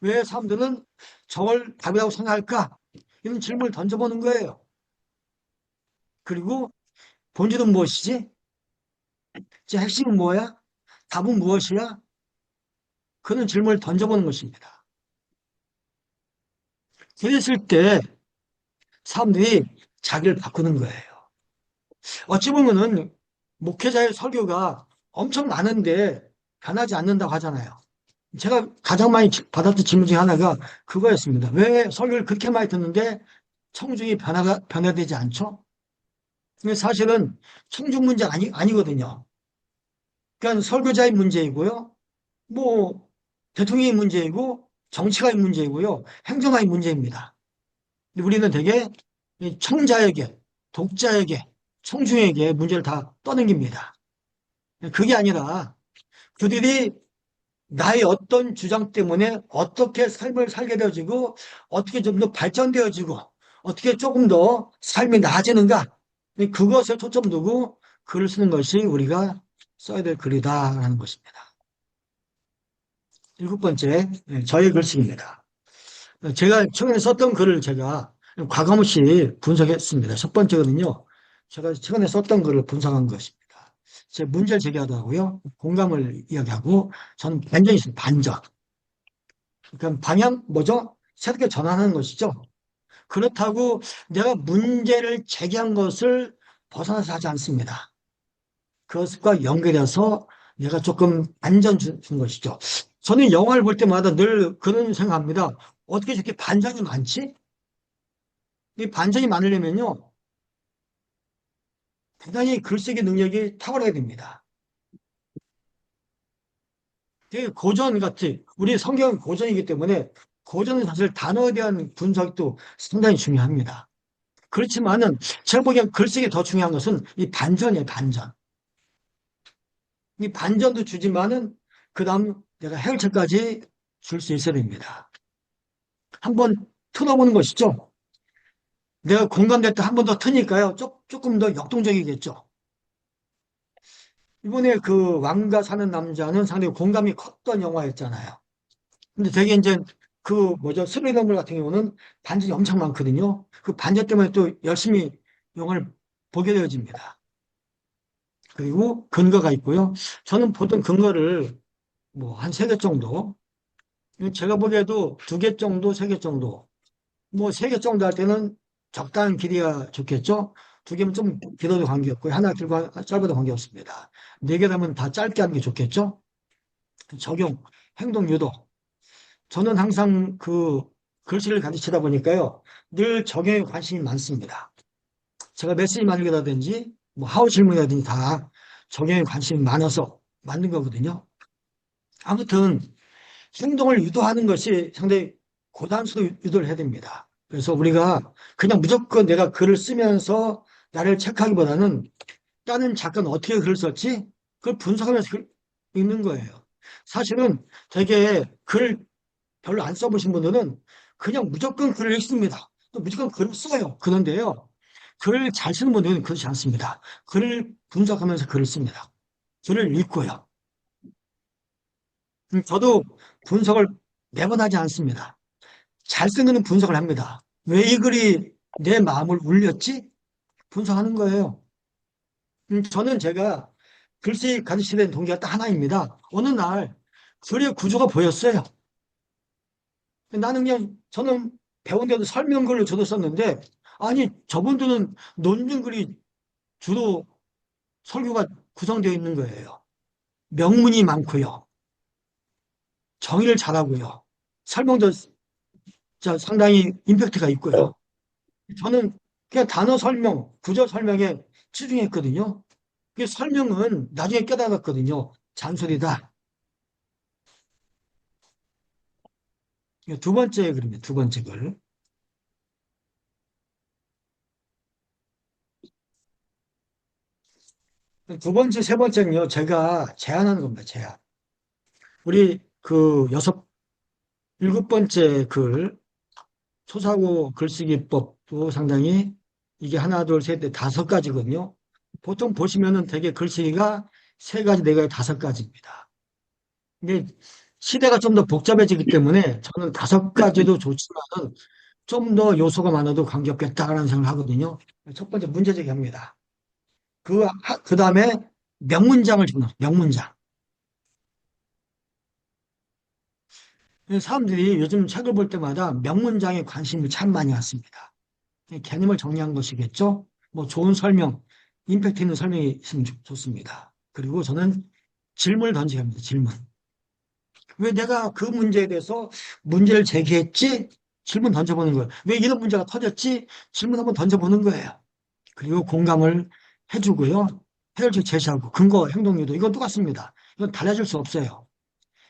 왜 사람들은 저걸 답이라고 생각할까? 이런 질문을 던져보는 거예요. 그리고 본질은 무엇이지? 제 핵심은 뭐야? 답은 무엇이야? 그런 질문을 던져보는 것입니다. 그랬을 때 사람들이 자기를 바꾸는 거예요. 어찌 보면은 목회자의 설교가 엄청 많은데 변하지 않는다고 하잖아요. 제가 가장 많이 받았던 질문 중에 하나가 그거였습니다. 왜 설교를 그렇게 많이 듣는데 청중이 변화되지 않죠? 근데 사실은 청중 문제가 아니거든요. 그러니까 설교자의 문제이고요. 뭐 대통령의 문제이고 정치가의 문제이고요. 행정가의 문제입니다. 근데 우리는 되게 이 청자에게, 독자에게, 청중에게 문제를 다 떠넘깁니다. 그게 아니라 그들이 나의 어떤 주장 때문에 어떻게 삶을 살게 되어지고 어떻게 좀 더 발전되어지고 어떻게 조금 더 삶이 나아지는가 그것에 초점 두고 글을 쓰는 것이 우리가 써야 될 글이다라는 것입니다. 일곱 번째, 저의 글쓰기입니다. 제가 최근에 썼던 글을 제가 과감없이 분석했습니다. 첫 번째거든요. 제가 최근에 썼던 글을 분석한 것입니다. 제 문제를 제기하더라고요. 공감을 이야기하고 저는 반전이 있습니다. 반전. 그러니까 방향 뭐죠? 새롭게 전환하는 것이죠. 그렇다고 내가 문제를 제기한 것을 벗어나서 하지 않습니다. 그것과 연결해서 내가 조금 반전 준 것이죠. 저는 영화를 볼 때마다 늘 그런 생각합니다. 어떻게 저렇게 반전이 많지? 이 반전이 많으려면요, 대단히 글쓰기 능력이 탁월해야 됩니다. 되게 고전 같이, 우리 성경은 고전이기 때문에 고전은 사실 단어에 대한 분석도 상당히 중요합니다. 그렇지만은 제가 보기엔 글쓰기 더 중요한 것은 이 반전이에요, 반전. 이 반전도 주지만은 그 다음 내가 해결책까지 줄 수 있어야 됩니다. 한번 틀어보는 것이죠. 내가 공감됐다 한 번 더 트니까요. 조금 더 역동적이겠죠. 이번에 그 왕가 사는 남자는 상당히 공감이 컸던 영화였잖아요. 근데 되게 이제 그 뭐죠? 스릴러물 같은 경우는 반전이 엄청 많거든요. 그 반전 때문에 또 열심히 영화를 보게 되어집니다. 그리고 근거가 있고요. 저는 보통 근거를 뭐 한 세 개 정도, 제가 보기에도 두 개 정도, 세 개 정도, 뭐 세 개 정도 할 때는 적당한 길이가 좋겠죠. 두 개면 좀 길어도 관계없고요. 하나 길고 짧아도 관계없습니다. 네 개라면 다 짧게 하는 게 좋겠죠. 적용, 행동 유도. 저는 항상 그 글씨를 가르치다 보니까요. 늘 적용에 관심이 많습니다. 제가 메시지 만들기라든지 뭐 하우 질문이라든지 다 적용에 관심이 많아서 만든 거거든요. 아무튼 행동을 유도하는 것이 상당히 고단수로 유도를 해야 됩니다. 그래서 우리가 그냥 무조건 내가 글을 쓰면서 나를 체크하기보다는 다른 작가는 어떻게 글을 썼지? 그걸 분석하면서 읽는 거예요. 사실은 되게 글 별로 안 써보신 분들은 그냥 무조건 글을 읽습니다. 또 무조건 글을 써요. 그런데요, 글을 잘 쓰는 분들은 그렇지 않습니다. 글을 분석하면서 글을 씁니다. 글을 읽고요. 저도 분석을 매번 하지 않습니다. 잘 쓰는 거는 분석을 합니다. 왜 이 글이 내 마음을 울렸지? 분석하는 거예요. 저는 제가 글씨 가르치게 된 동기가 딱 하나입니다. 어느 날 글의 구조가 보였어요. 나는 그냥 저는 배운 데도 설명글로 주로 썼는데 아니 저분들은 논증글이 주로 설교가 구성되어 있는 거예요. 명문이 많고요. 정의를 잘하고요. 설명도 상당히 임팩트가 있고요. 저는 그냥 단어 설명, 구조 설명에 치중했거든요. 그 설명은 나중에 깨달았거든요. 잔소리다. 두 번째 글입니다. 두 번째 글. 두 번째, 세 번째는요. 제가 제안하는 겁니다. 제안. 우리 그 일곱 번째 글, 초사고 글쓰기법도 상당히 이게 하나, 둘, 셋, 넷, 다섯 가지거든요. 보통 보시면은 되게 글쓰기가 세 가지, 네 가지, 다섯 가지입니다. 근데 시대가 좀 더 복잡해지기 때문에 저는 다섯 가지도 좋지만은 좀 더 요소가 많아도 관계없겠다라는 생각을 하거든요. 첫 번째 문제 제기합니다. 그 다음에 명문장을 집어넣어요. 명문장. 사람들이 요즘 책을 볼 때마다 명문장에 관심이 참 많이 갖습니다. 개념을 정리한 것이겠죠? 뭐 좋은 설명, 임팩트 있는 설명이 있으면 좋습니다. 그리고 저는 질문을 던지게 합니다. 질문. 왜 내가 그 문제에 대해서 문제를 제기했지? 질문 던져보는 거예요. 왜 이런 문제가 터졌지? 질문 한번 던져보는 거예요. 그리고 공감을 해주고요. 해결책 제시하고 근거, 행동 유도 이건 똑같습니다. 이건 달라질 수 없어요.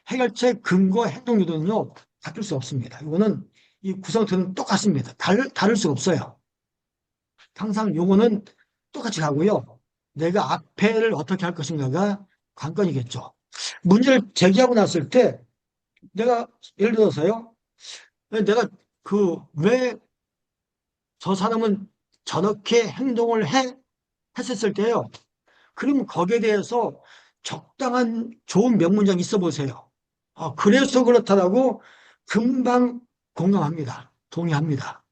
해결책, 근거, 행동 유도는요 바뀔 수 없습니다. 이거는 이 구성들은 똑같습니다. 다를 수 없어요. 항상 요거는 똑같이 가고요. 내가 앞에를 어떻게 할 것인가가 관건이겠죠. 문제를 제기하고 났을 때 내가 예를 들어서요. 내가 왜 저 사람은 저렇게 행동을 했었을 때요. 그럼 거기에 대해서 적당한 좋은 명문장이 있어 보세요. 그래서 그렇다라고 금방 공감합니다. 동의합니다.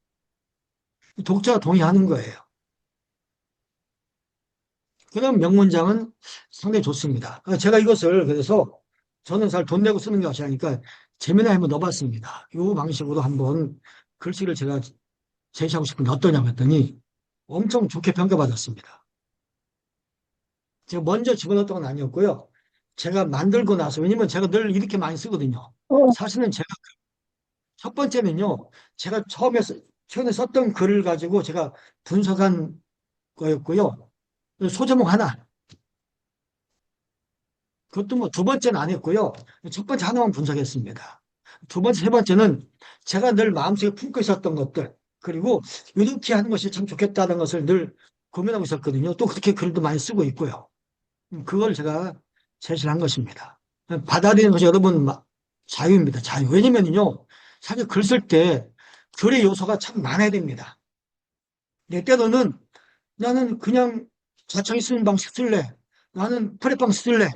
독자가 동의하는 거예요. 그런 명문장은 상당히 좋습니다. 제가 이것을 그래서 저는 잘 돈 내고 쓰는 것이 아니니까 재미나게 한번 넣어봤습니다. 이 방식으로 한번 글씨를 제가 제시하고 싶은데 어떠냐고 했더니 엄청 좋게 평가받았습니다. 제가 먼저 집어넣었던 건 아니었고요. 제가 만들고 나서, 왜냐면 제가 늘 이렇게 많이 쓰거든요. 사실은 제가 첫 번째는요, 제가 최근에 썼던 글을 가지고 제가 분석한 거였고요. 소제목 하나. 그것도 뭐 두 번째는 안 했고요. 첫 번째 하나만 분석했습니다. 두 번째, 세 번째는 제가 늘 마음속에 품고 있었던 것들, 그리고 이렇게 하는 것이 참 좋겠다는 것을 늘 고민하고 있었거든요. 또 그렇게 글도 많이 쓰고 있고요. 그걸 제가 제시를 한 것입니다. 받아들이는 것이 여러분 자유입니다. 자유. 왜냐면요. 사실 글 쓸 때 글의 요소가 참 많아야 됩니다. 내 때로는 나는 그냥 자창이 쓰는 방식 쓸래. 나는 프랩 방식 쓸래.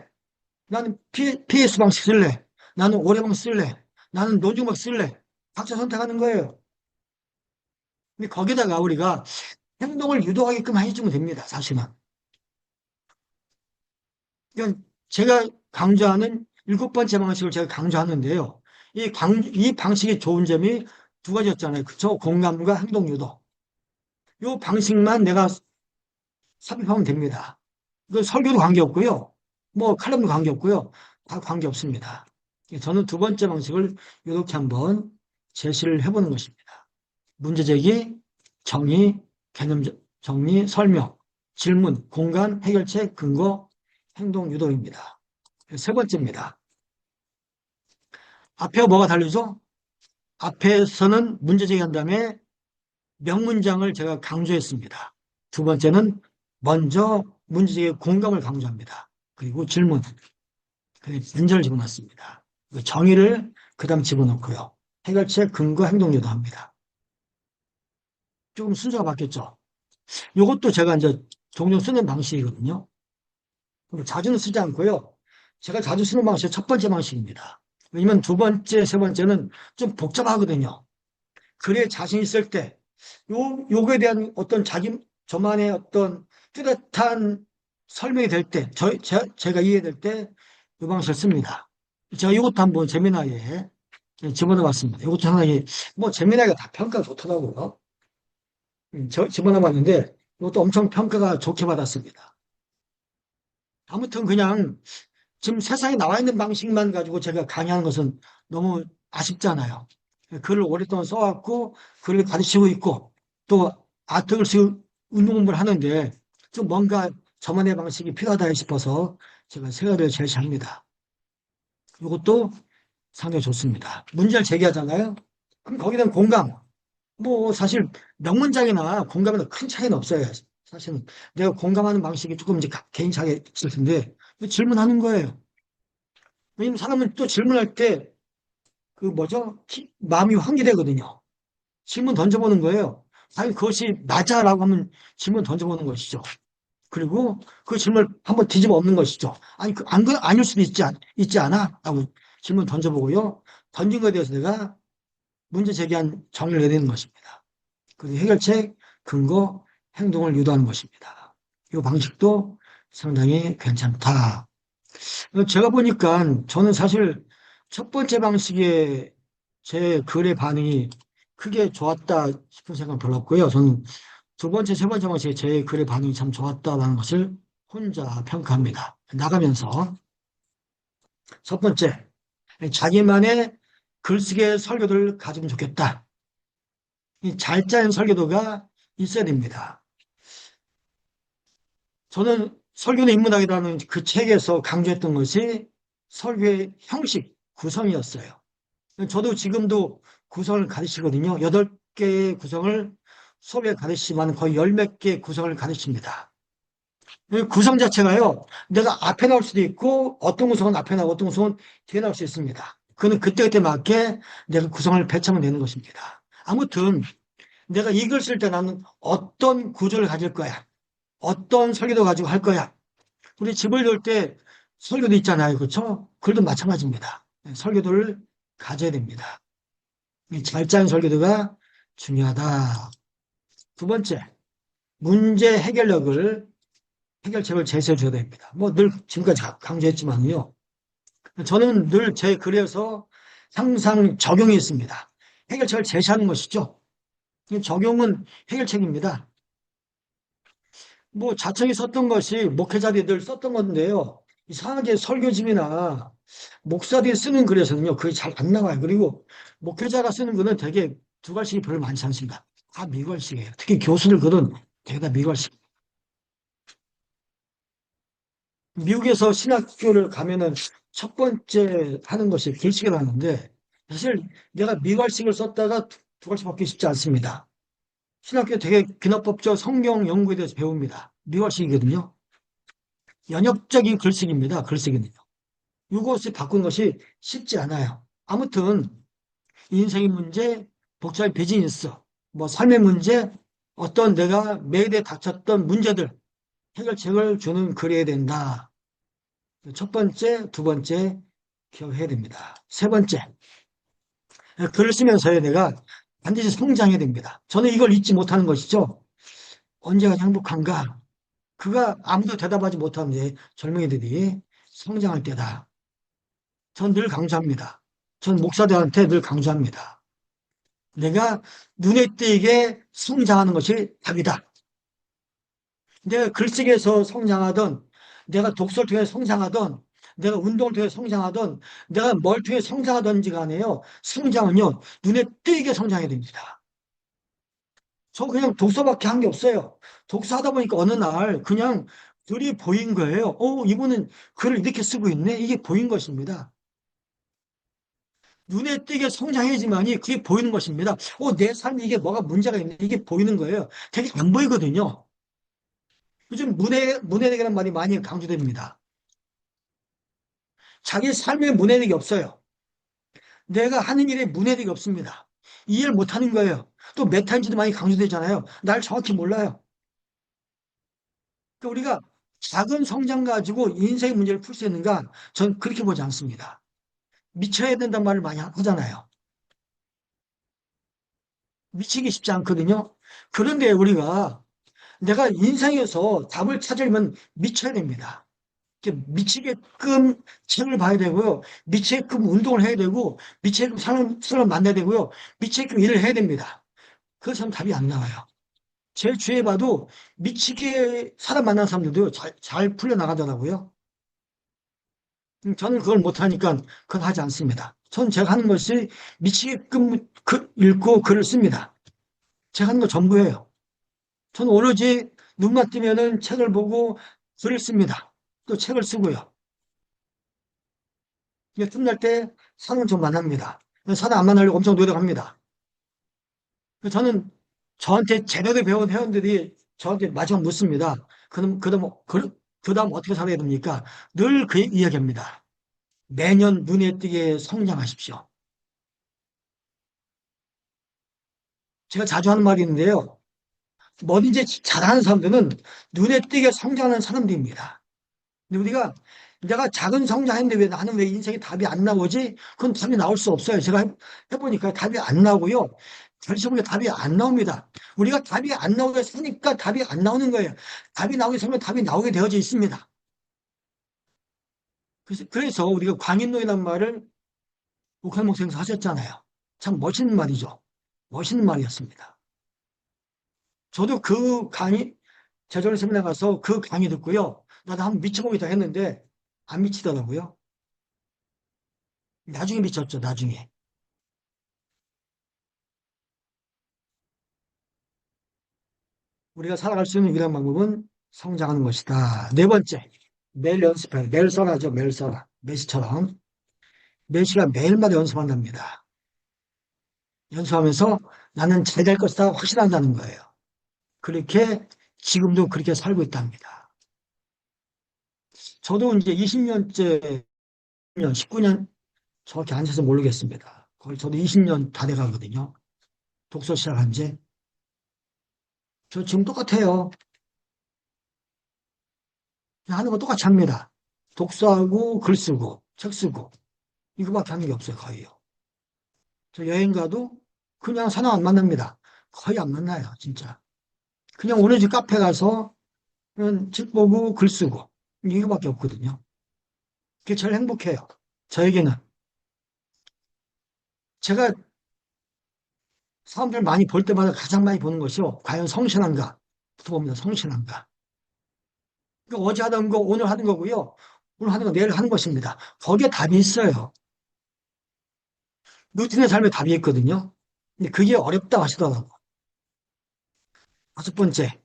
나는 PS 방식 쓸래. 나는 오래 방식 쓸래. 나는 논중 방식 쓸래. 각자 선택하는 거예요. 근데 거기다가 우리가 행동을 유도하게끔 해주면 됩니다. 사실은. 그러니까 제가 강조하는 일곱 번째 방식을 제가 강조하는데요. 이 방식의 좋은 점이 두 가지였잖아요. 그쵸? 공감과 행동 유도. 이 방식만 내가 삽입하면 됩니다. 그 설교도 관계없고요. 뭐 칼럼도 관계없고요. 다 관계없습니다. 저는 두 번째 방식을 이렇게 한번 제시를 해보는 것입니다. 문제 제기, 정의, 개념 정리, 설명, 질문, 공간, 해결책, 근거, 행동 유도입니다. 세 번째입니다. 앞에 뭐가 다르죠? 앞에서는 문제 제기한 다음에 명문장을 제가 강조했습니다. 두 번째는 먼저 문제 제기의 공감을 강조합니다. 그리고 질문, 그리고 문제를 집어넣습니다. 정의를 그 다음 집어넣고요. 해결책, 근거, 행동 유도합니다. 조금 순서가 바뀌었죠? 이것도 제가 이제 종종 쓰는 방식이거든요. 자주는 쓰지 않고요. 제가 자주 쓰는 방식이 첫 번째 방식입니다. 왜냐면 두 번째, 세 번째는 좀 복잡하거든요. 글에 자신 있을 때, 요거에 대한 어떤 저만의 어떤 뚜렷한 설명이 될 때, 제가 이해될 때, 이 방식을 씁니다. 제가 이것도 한번 재미나게 집어넣어 봤습니다. 이것도 상당히, 뭐, 재미나게 다 평가가 좋더라고요. 집어넣어 봤는데, 이것도 엄청 평가가 좋게 받았습니다. 아무튼 그냥 지금 세상에 나와 있는 방식만 가지고 제가 강의하는 것은 너무 아쉽잖아요. 글을 오랫동안 써왔고, 글을 가르치고 있고, 또 아트글쓰기 운동 공부를 하는데, 좀 뭔가 저만의 방식이 필요하다 싶어서 제가 세 가지를 제시합니다. 이것도 상당히 좋습니다. 문제를 제기하잖아요. 그럼 거기에 대한 공감. 뭐 사실 명문장이나 공감에는 큰 차이는 없어요. 사실은 내가 공감하는 방식이 조금 이제 개인차가 있을 텐데 질문하는 거예요. 왜냐면 사람은 또 질문할 때 그 뭐죠? 마음이 환기되거든요. 질문 던져보는 거예요. 아니 그것이 맞아라고 하면 질문 던져보는 것이죠. 그리고 그 질문을 한번 뒤집어 엎는 것이죠. 아니 아닐 수도 있지 않아? 라고 질문 던져보고요. 던진 거에 대해서 내가 문제 제기한 정의를 내리는 것입니다. 그리고 해결책, 근거, 행동을 유도하는 것입니다. 이 방식도 상당히 괜찮다. 제가 보니까 저는 사실 첫 번째 방식에 제 글의 반응이 크게 좋았다 싶은 생각은 별로 없고요. 저는 두 번째, 세 번째 방식에 제 글의 반응이 참 좋았다라는 것을 혼자 평가합니다. 나가면서 첫 번째, 자기만의 글쓰기의 설교를 가지면 좋겠다. 이 잘 짜인 설교도가 있어야 됩니다. 저는 설교는 인문학이라는 그 책에서 강조했던 것이 설교의 형식, 구성이었어요. 저도 지금도 구성을 가르치거든요. 8개의 구성을 수업에 가르치지만 거의 열 몇 개의 구성을 가르칩니다. 이 구성 자체가요, 내가 앞에 나올 수도 있고, 어떤 구성은 앞에 나오고, 어떤 구성은 뒤에 나올 수 있습니다. 그는 그때그때 맞게 내가 구성을 배치하면 되는 것입니다. 아무튼, 내가 이 글 쓸 때 나는 어떤 구조를 가질 거야. 어떤 설계도 가지고 할 거야. 우리 집을 지을 때 설계도 있잖아요. 그렇죠? 글도 마찬가지입니다. 설계도를 가져야 됩니다. 이 잘 짜는 설계도가 중요하다. 두 번째, 문제 해결책을 제시해 줘야 됩니다. 뭐 늘 지금까지 강조했지만요. 저는 늘 제 글에서 항상 적용이 있습니다. 해결책을 제시하는 것이죠. 이 적용은 해결책입니다. 뭐 자청이 썼던 것이 목회자들이 늘 썼던 건데요. 이상하게 설교집이나 목사들이 쓰는 글에서는요, 그게 잘 안 나와요. 그리고 목회자가 쓰는 글은 되게 두 갈씩이 별로 많지 않습니다. 다 미걸식이에요. 특히 교수들 글은 되게 다 미걸식. 미국에서 신학교를 가면은 첫 번째 하는 것이 글씨를 하는데, 사실 내가 미걸식을 썼다가 두 갈씩 바뀌기 쉽지 않습니다. 신학교 되게 귀납법적 성경 연구에 대해서 배웁니다. 미걸식이거든요. 연역적인 글쓰기입니다. 글쓰기는요. 이것을 바꾼 것이 쉽지 않아요. 아무튼 인생의 문제, 복잡한 비즈니스, 뭐 삶의 문제, 어떤 내가 매일에 닥쳤던 문제들 해결책을 주는 글이어야 된다. 첫 번째, 두 번째 기억해야 됩니다. 세 번째, 글을 쓰면서요 내가 반드시 성장해야 됩니다. 저는 이걸 잊지 못하는 것이죠. 언제가 행복한가? 그가 아무도 대답하지 못하는데 젊은이들이 성장할 때다. 전 늘 강조합니다. 전 목사들한테 늘 강조합니다. 내가 눈에 띄게 성장하는 것이 답이다. 내가 글쓰기에서 성장하던, 내가 독서를 통해 성장하던, 내가 운동을 통해 성장하던, 내가 뭘 통해 성장하던지 간에요. 성장은요, 눈에 띄게 성장해야 됩니다. 저 그냥 독서밖에 한 게 없어요. 독서하다 보니까 어느 날 그냥 글이 보인 거예요. 이분은 글을 이렇게 쓰고 있네? 이게 보인 것입니다. 눈에 띄게 성장해야지만이 그게 보이는 것입니다. 내 삶에 이게 뭐가 문제가 있네. 이게 보이는 거예요. 되게 안 보이거든요. 요즘 문해력이라는 말이 많이 강조됩니다. 자기 삶에 문해력이 없어요. 내가 하는 일에 문해력이 없습니다. 이해를 못 하는 거예요. 또 메타인지도 많이 강조되잖아요. 날 정확히 몰라요. 그러니까 우리가 작은 성장 가지고 인생의 문제를 풀 수 있는가? 전 그렇게 보지 않습니다. 미쳐야 된다는 말을 많이 하잖아요. 미치기 쉽지 않거든요. 그런데 우리가 내가 인생에서 답을 찾으려면 미쳐야 됩니다. 이렇게 미치게끔 책을 봐야 되고요. 미치게끔 운동을 해야 되고, 미치게끔 사람을 만나야 되고요. 미치게끔 일을 해야 됩니다. 그렇지 않으면 답이 안 나와요. 제 주위에 봐도 미치게 사람 만나는 사람들도 잘 풀려나가더라고요. 저는 그걸 못하니까 그건 하지 않습니다. 저는 제가 하는 것이 미치게끔 읽고 글을 씁니다. 제가 하는 거 전부예요. 저는 오로지 눈만 뜨면은 책을 보고 글을 씁니다. 또 책을 쓰고요. 이게 틈날 때 사람을 좀 만납니다. 사람 안 만나려고 엄청 노력합니다. 저는 저한테 제대로 배운 회원들이 저한테 마지막 묻습니다. 그다음 어떻게 살아야 됩니까? 늘 그 이야기합니다. 매년 눈에 띄게 성장하십시오. 제가 자주 하는 말이 있는데요. 뭐든지 잘하는 사람들은 눈에 띄게 성장하는 사람들입니다. 근데 우리가 내가 작은 성장했는데 나는 왜 인생에 답이 안 나오지? 그건 답이 나올 수 없어요. 제가 해보니까 답이 안 나오고요. 결시 보니까 답이 안 나옵니다. 우리가 답이 안 나오게 사니까 답이 안 나오는 거예요. 답이 나오게 살면 답이 나오게 되어져 있습니다. 그래서 우리가 광인노이라는 말을 북한 목사님께서 하셨잖아요. 참 멋있는 말이죠. 멋있는 말이었습니다. 저도 그 강의, 제자리 세미나 가서 그 강의 듣고요. 나도 한번 미쳐보겠다 했는데 안 미치더라고요. 나중에 미쳤죠, 나중에. 우리가 살아갈 수 있는 유일한 방법은 성장하는 것이다. 네 번째, 매일 연습해. 매일 써라죠, 매일 써라. 메시처럼. 메시가 매일마다 연습한답니다. 연습하면서 나는 잘 될 것이다 확신한다는 거예요. 그렇게 지금도 그렇게 살고 있답니다. 저도 이제 20년째, 19년 정확히 안 세서 모르겠습니다. 거의 저도 20년 다 돼가거든요. 독서 시작한 지. 저 지금 똑같아요. 그냥 하는 거 똑같이 합니다. 독서하고 글 쓰고 책 쓰고 이거밖에 하는 게 없어요, 거의요. 저 여행 가도 그냥 사람 안 만납니다. 거의 안 만나요, 진짜. 그냥 오로지 카페 가서 그냥 책 보고 글 쓰고 이거밖에 없거든요. 그게 제일 행복해요. 저에게는. 제가 사람들 많이 볼 때마다 가장 많이 보는 것이요. 과연 성실한가? 부터 봅니다. 성실한가? 그러니까 어제 하던 거 오늘 하는 거고요. 오늘 하는 거 내일 하는 것입니다. 거기에 답이 있어요. 루틴의 삶에 답이 있거든요. 근데 그게 어렵다 하시더라고요. 다섯 번째,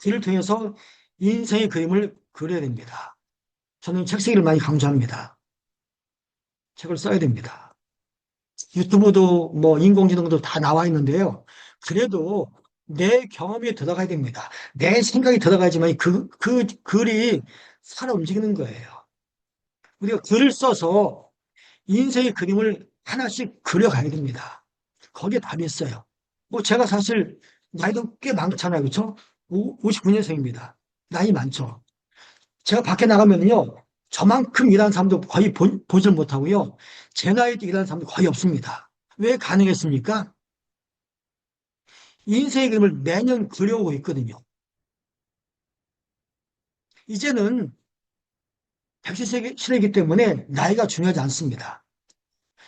글을 통해서 인생의 그림을 그려야 됩니다. 저는 책 쓰기를 많이 강조합니다. 책을 써야 됩니다. 유튜브도 뭐 인공지능도 다 나와 있는데요. 그래도 내 경험이 들어가야 됩니다. 내 생각이 들어가야지만 그 글이 살아 움직이는 거예요. 우리가 글을 써서 인생의 그림을 하나씩 그려가야 됩니다. 거기에 답이 있어요. 뭐 제가 사실 나이도 꽤 많잖아요. 그렇죠? 59년생입니다. 나이 많죠. 제가 밖에 나가면요. 저만큼 일하는 사람도 거의 보질 못하고요. 제 나이 때 일하는 사람도 거의 없습니다. 왜 가능했습니까? 인생의 그림을 매년 그려오고 있거든요. 이제는 100세 시대이기 때문에 나이가 중요하지 않습니다.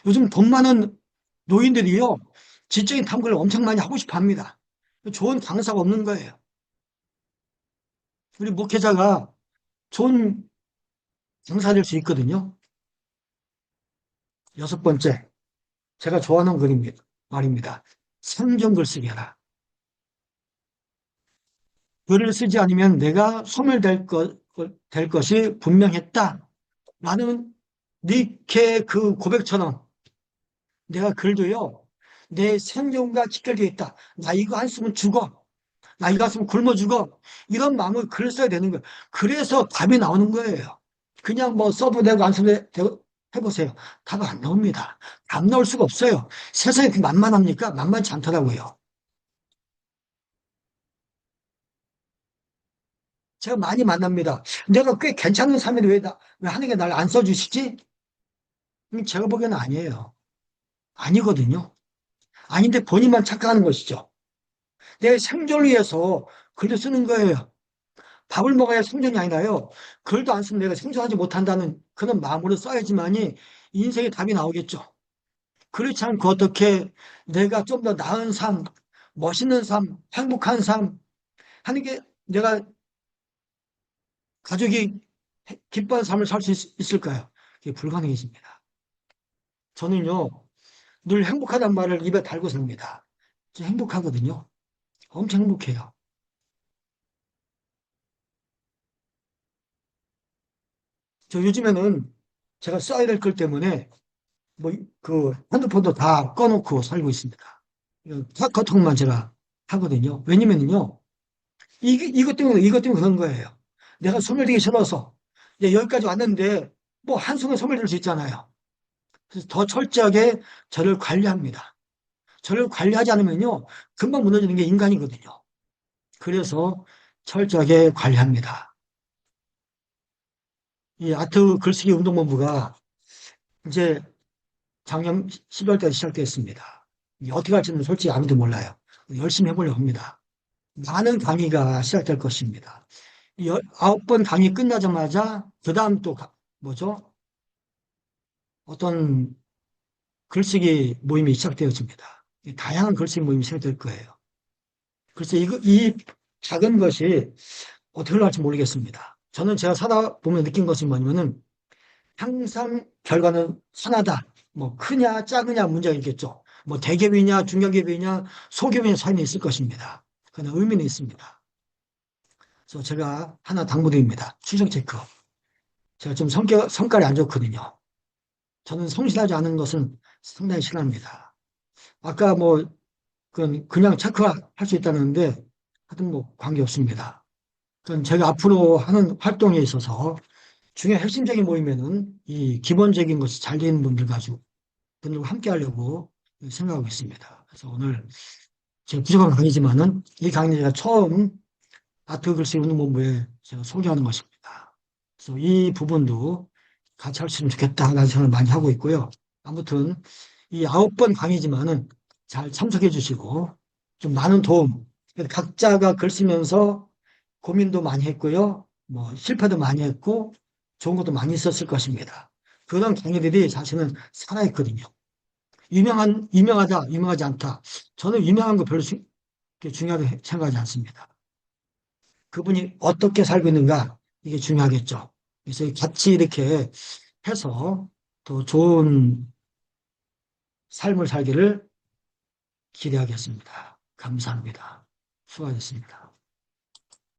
요즘 돈 많은 노인들이요. 지적인 탐구를 엄청 많이 하고 싶어 합니다. 좋은 강사가 없는 거예요. 우리 목회자가 좋은 강사 될 수 있거든요. 여섯 번째, 제가 좋아하는 글입니다. 말입니다. 성경 글쓰기 하라. 글을 쓰지 않으면 내가 될 것이 분명했다. 라는 니케 그 고백처럼 내가 글도요, 내 생존과 직결되어 있다. 나 이거 안 쓰면 죽어. 나 이거 안 쓰면 굶어 죽어. 이런 마음을 글을 써야 되는 거예요. 그래서 답이 나오는 거예요. 그냥 뭐 써도 되고 안 써도 되고 해보세요. 답 안 나옵니다. 답 나올 수가 없어요. 세상이 그렇게 만만합니까? 만만치 않더라고요. 제가 많이 만납니다. 내가 꽤 괜찮은 삶인데 왜 하나님께 날 안 써주시지? 제가 보기에는 아니에요. 아니거든요. 아닌데 본인만 착각하는 것이죠. 내 생존을 위해서 글도 쓰는 거예요. 밥을 먹어야 생존이 아니라요. 글도 안 쓰면 내가 생존하지 못한다는 그런 마음으로 써야지만이 인생의 답이 나오겠죠. 그렇지 않고 어떻게 내가 좀 더 나은 삶, 멋있는 삶, 행복한 삶 하는 게 내가 가족이 기뻐하는 삶을 살 수 있을까요? 그게 불가능해집니다. 저는요, 늘 행복하단 말을 입에 달고 삽니다. 저 행복하거든요. 엄청 행복해요. 저 요즘에는 제가 써야 될 글 때문에 뭐 그 핸드폰도 다 꺼놓고 살고 있습니다. 카카오톡만 제가 하거든요. 왜냐면요, 이것 때문에 그런 거예요. 내가 소멸되기 싫어서 이제 여기까지 왔는데 뭐 한순간 소멸될 수 있잖아요. 그래서 더 철저하게 저를 관리합니다. 저를 관리하지 않으면요, 금방 무너지는 게 인간이거든요. 그래서 철저하게 관리합니다. 이 아트 글쓰기 운동본부가 이제 작년 12월 달 시작됐습니다. 이게 어떻게 할지는 솔직히 아무도 몰라요. 열심히 해보려고 합니다. 많은 강의가 시작될 것입니다. 9번 강의 끝나자마자 그 다음 또 뭐죠? 어떤 글쓰기 모임이 시작되어집니다. 다양한 글쓰기 모임이 시작될 거예요. 그래서 이 작은 것이 어떻게 흘러갈지 모르겠습니다. 저는 제가 살다 보면 느낀 것이 뭐냐면은 항상 결과는 선하다. 뭐 크냐 작으냐 문제가 있겠죠. 뭐 대기업이냐 중견기업이냐 소기업이냐 차이는 있을 것입니다. 그러나 의미는 있습니다. 그래서 제가 하나 당부드립니다. 추적 체크. 제가 좀 성깔이 안 좋거든요. 저는 성실하지 않은 것은 상당히 싫어합니다. 아까 뭐 그냥 체크할 수 있다는데 하여튼 뭐 관계없습니다. 그건 제가 앞으로 하는 활동에 있어서 중요한 핵심적인 모임에는 이 기본적인 것이 잘 되는 분들과 함께 하려고 생각하고 있습니다. 그래서 오늘 제가 부족한 강의지만은 이 강의는 제가 처음 아트 글쓰기 운동본부에 제가 소개하는 것입니다. 그래서 이 부분도 같이 할 수 있으면 좋겠다라는 생각을 많이 하고 있고요. 아무튼 이 9번 강의지만은 잘 참석해 주시고 좀 많은 도움, 각자가 글 쓰면서 고민도 많이 했고요. 뭐 실패도 많이 했고 좋은 것도 많이 있었을 것입니다. 그런 강의들이 사실은 살아있거든요. 유명하다, 유명하지 않다. 저는 유명한 거 별로 중요하게 생각하지 않습니다. 그분이 어떻게 살고 있는가, 이게 중요하겠죠. 그래서 같이 이렇게 해서 더 좋은 삶을 살기를 기대하겠습니다. 감사합니다. 수고하셨습니다.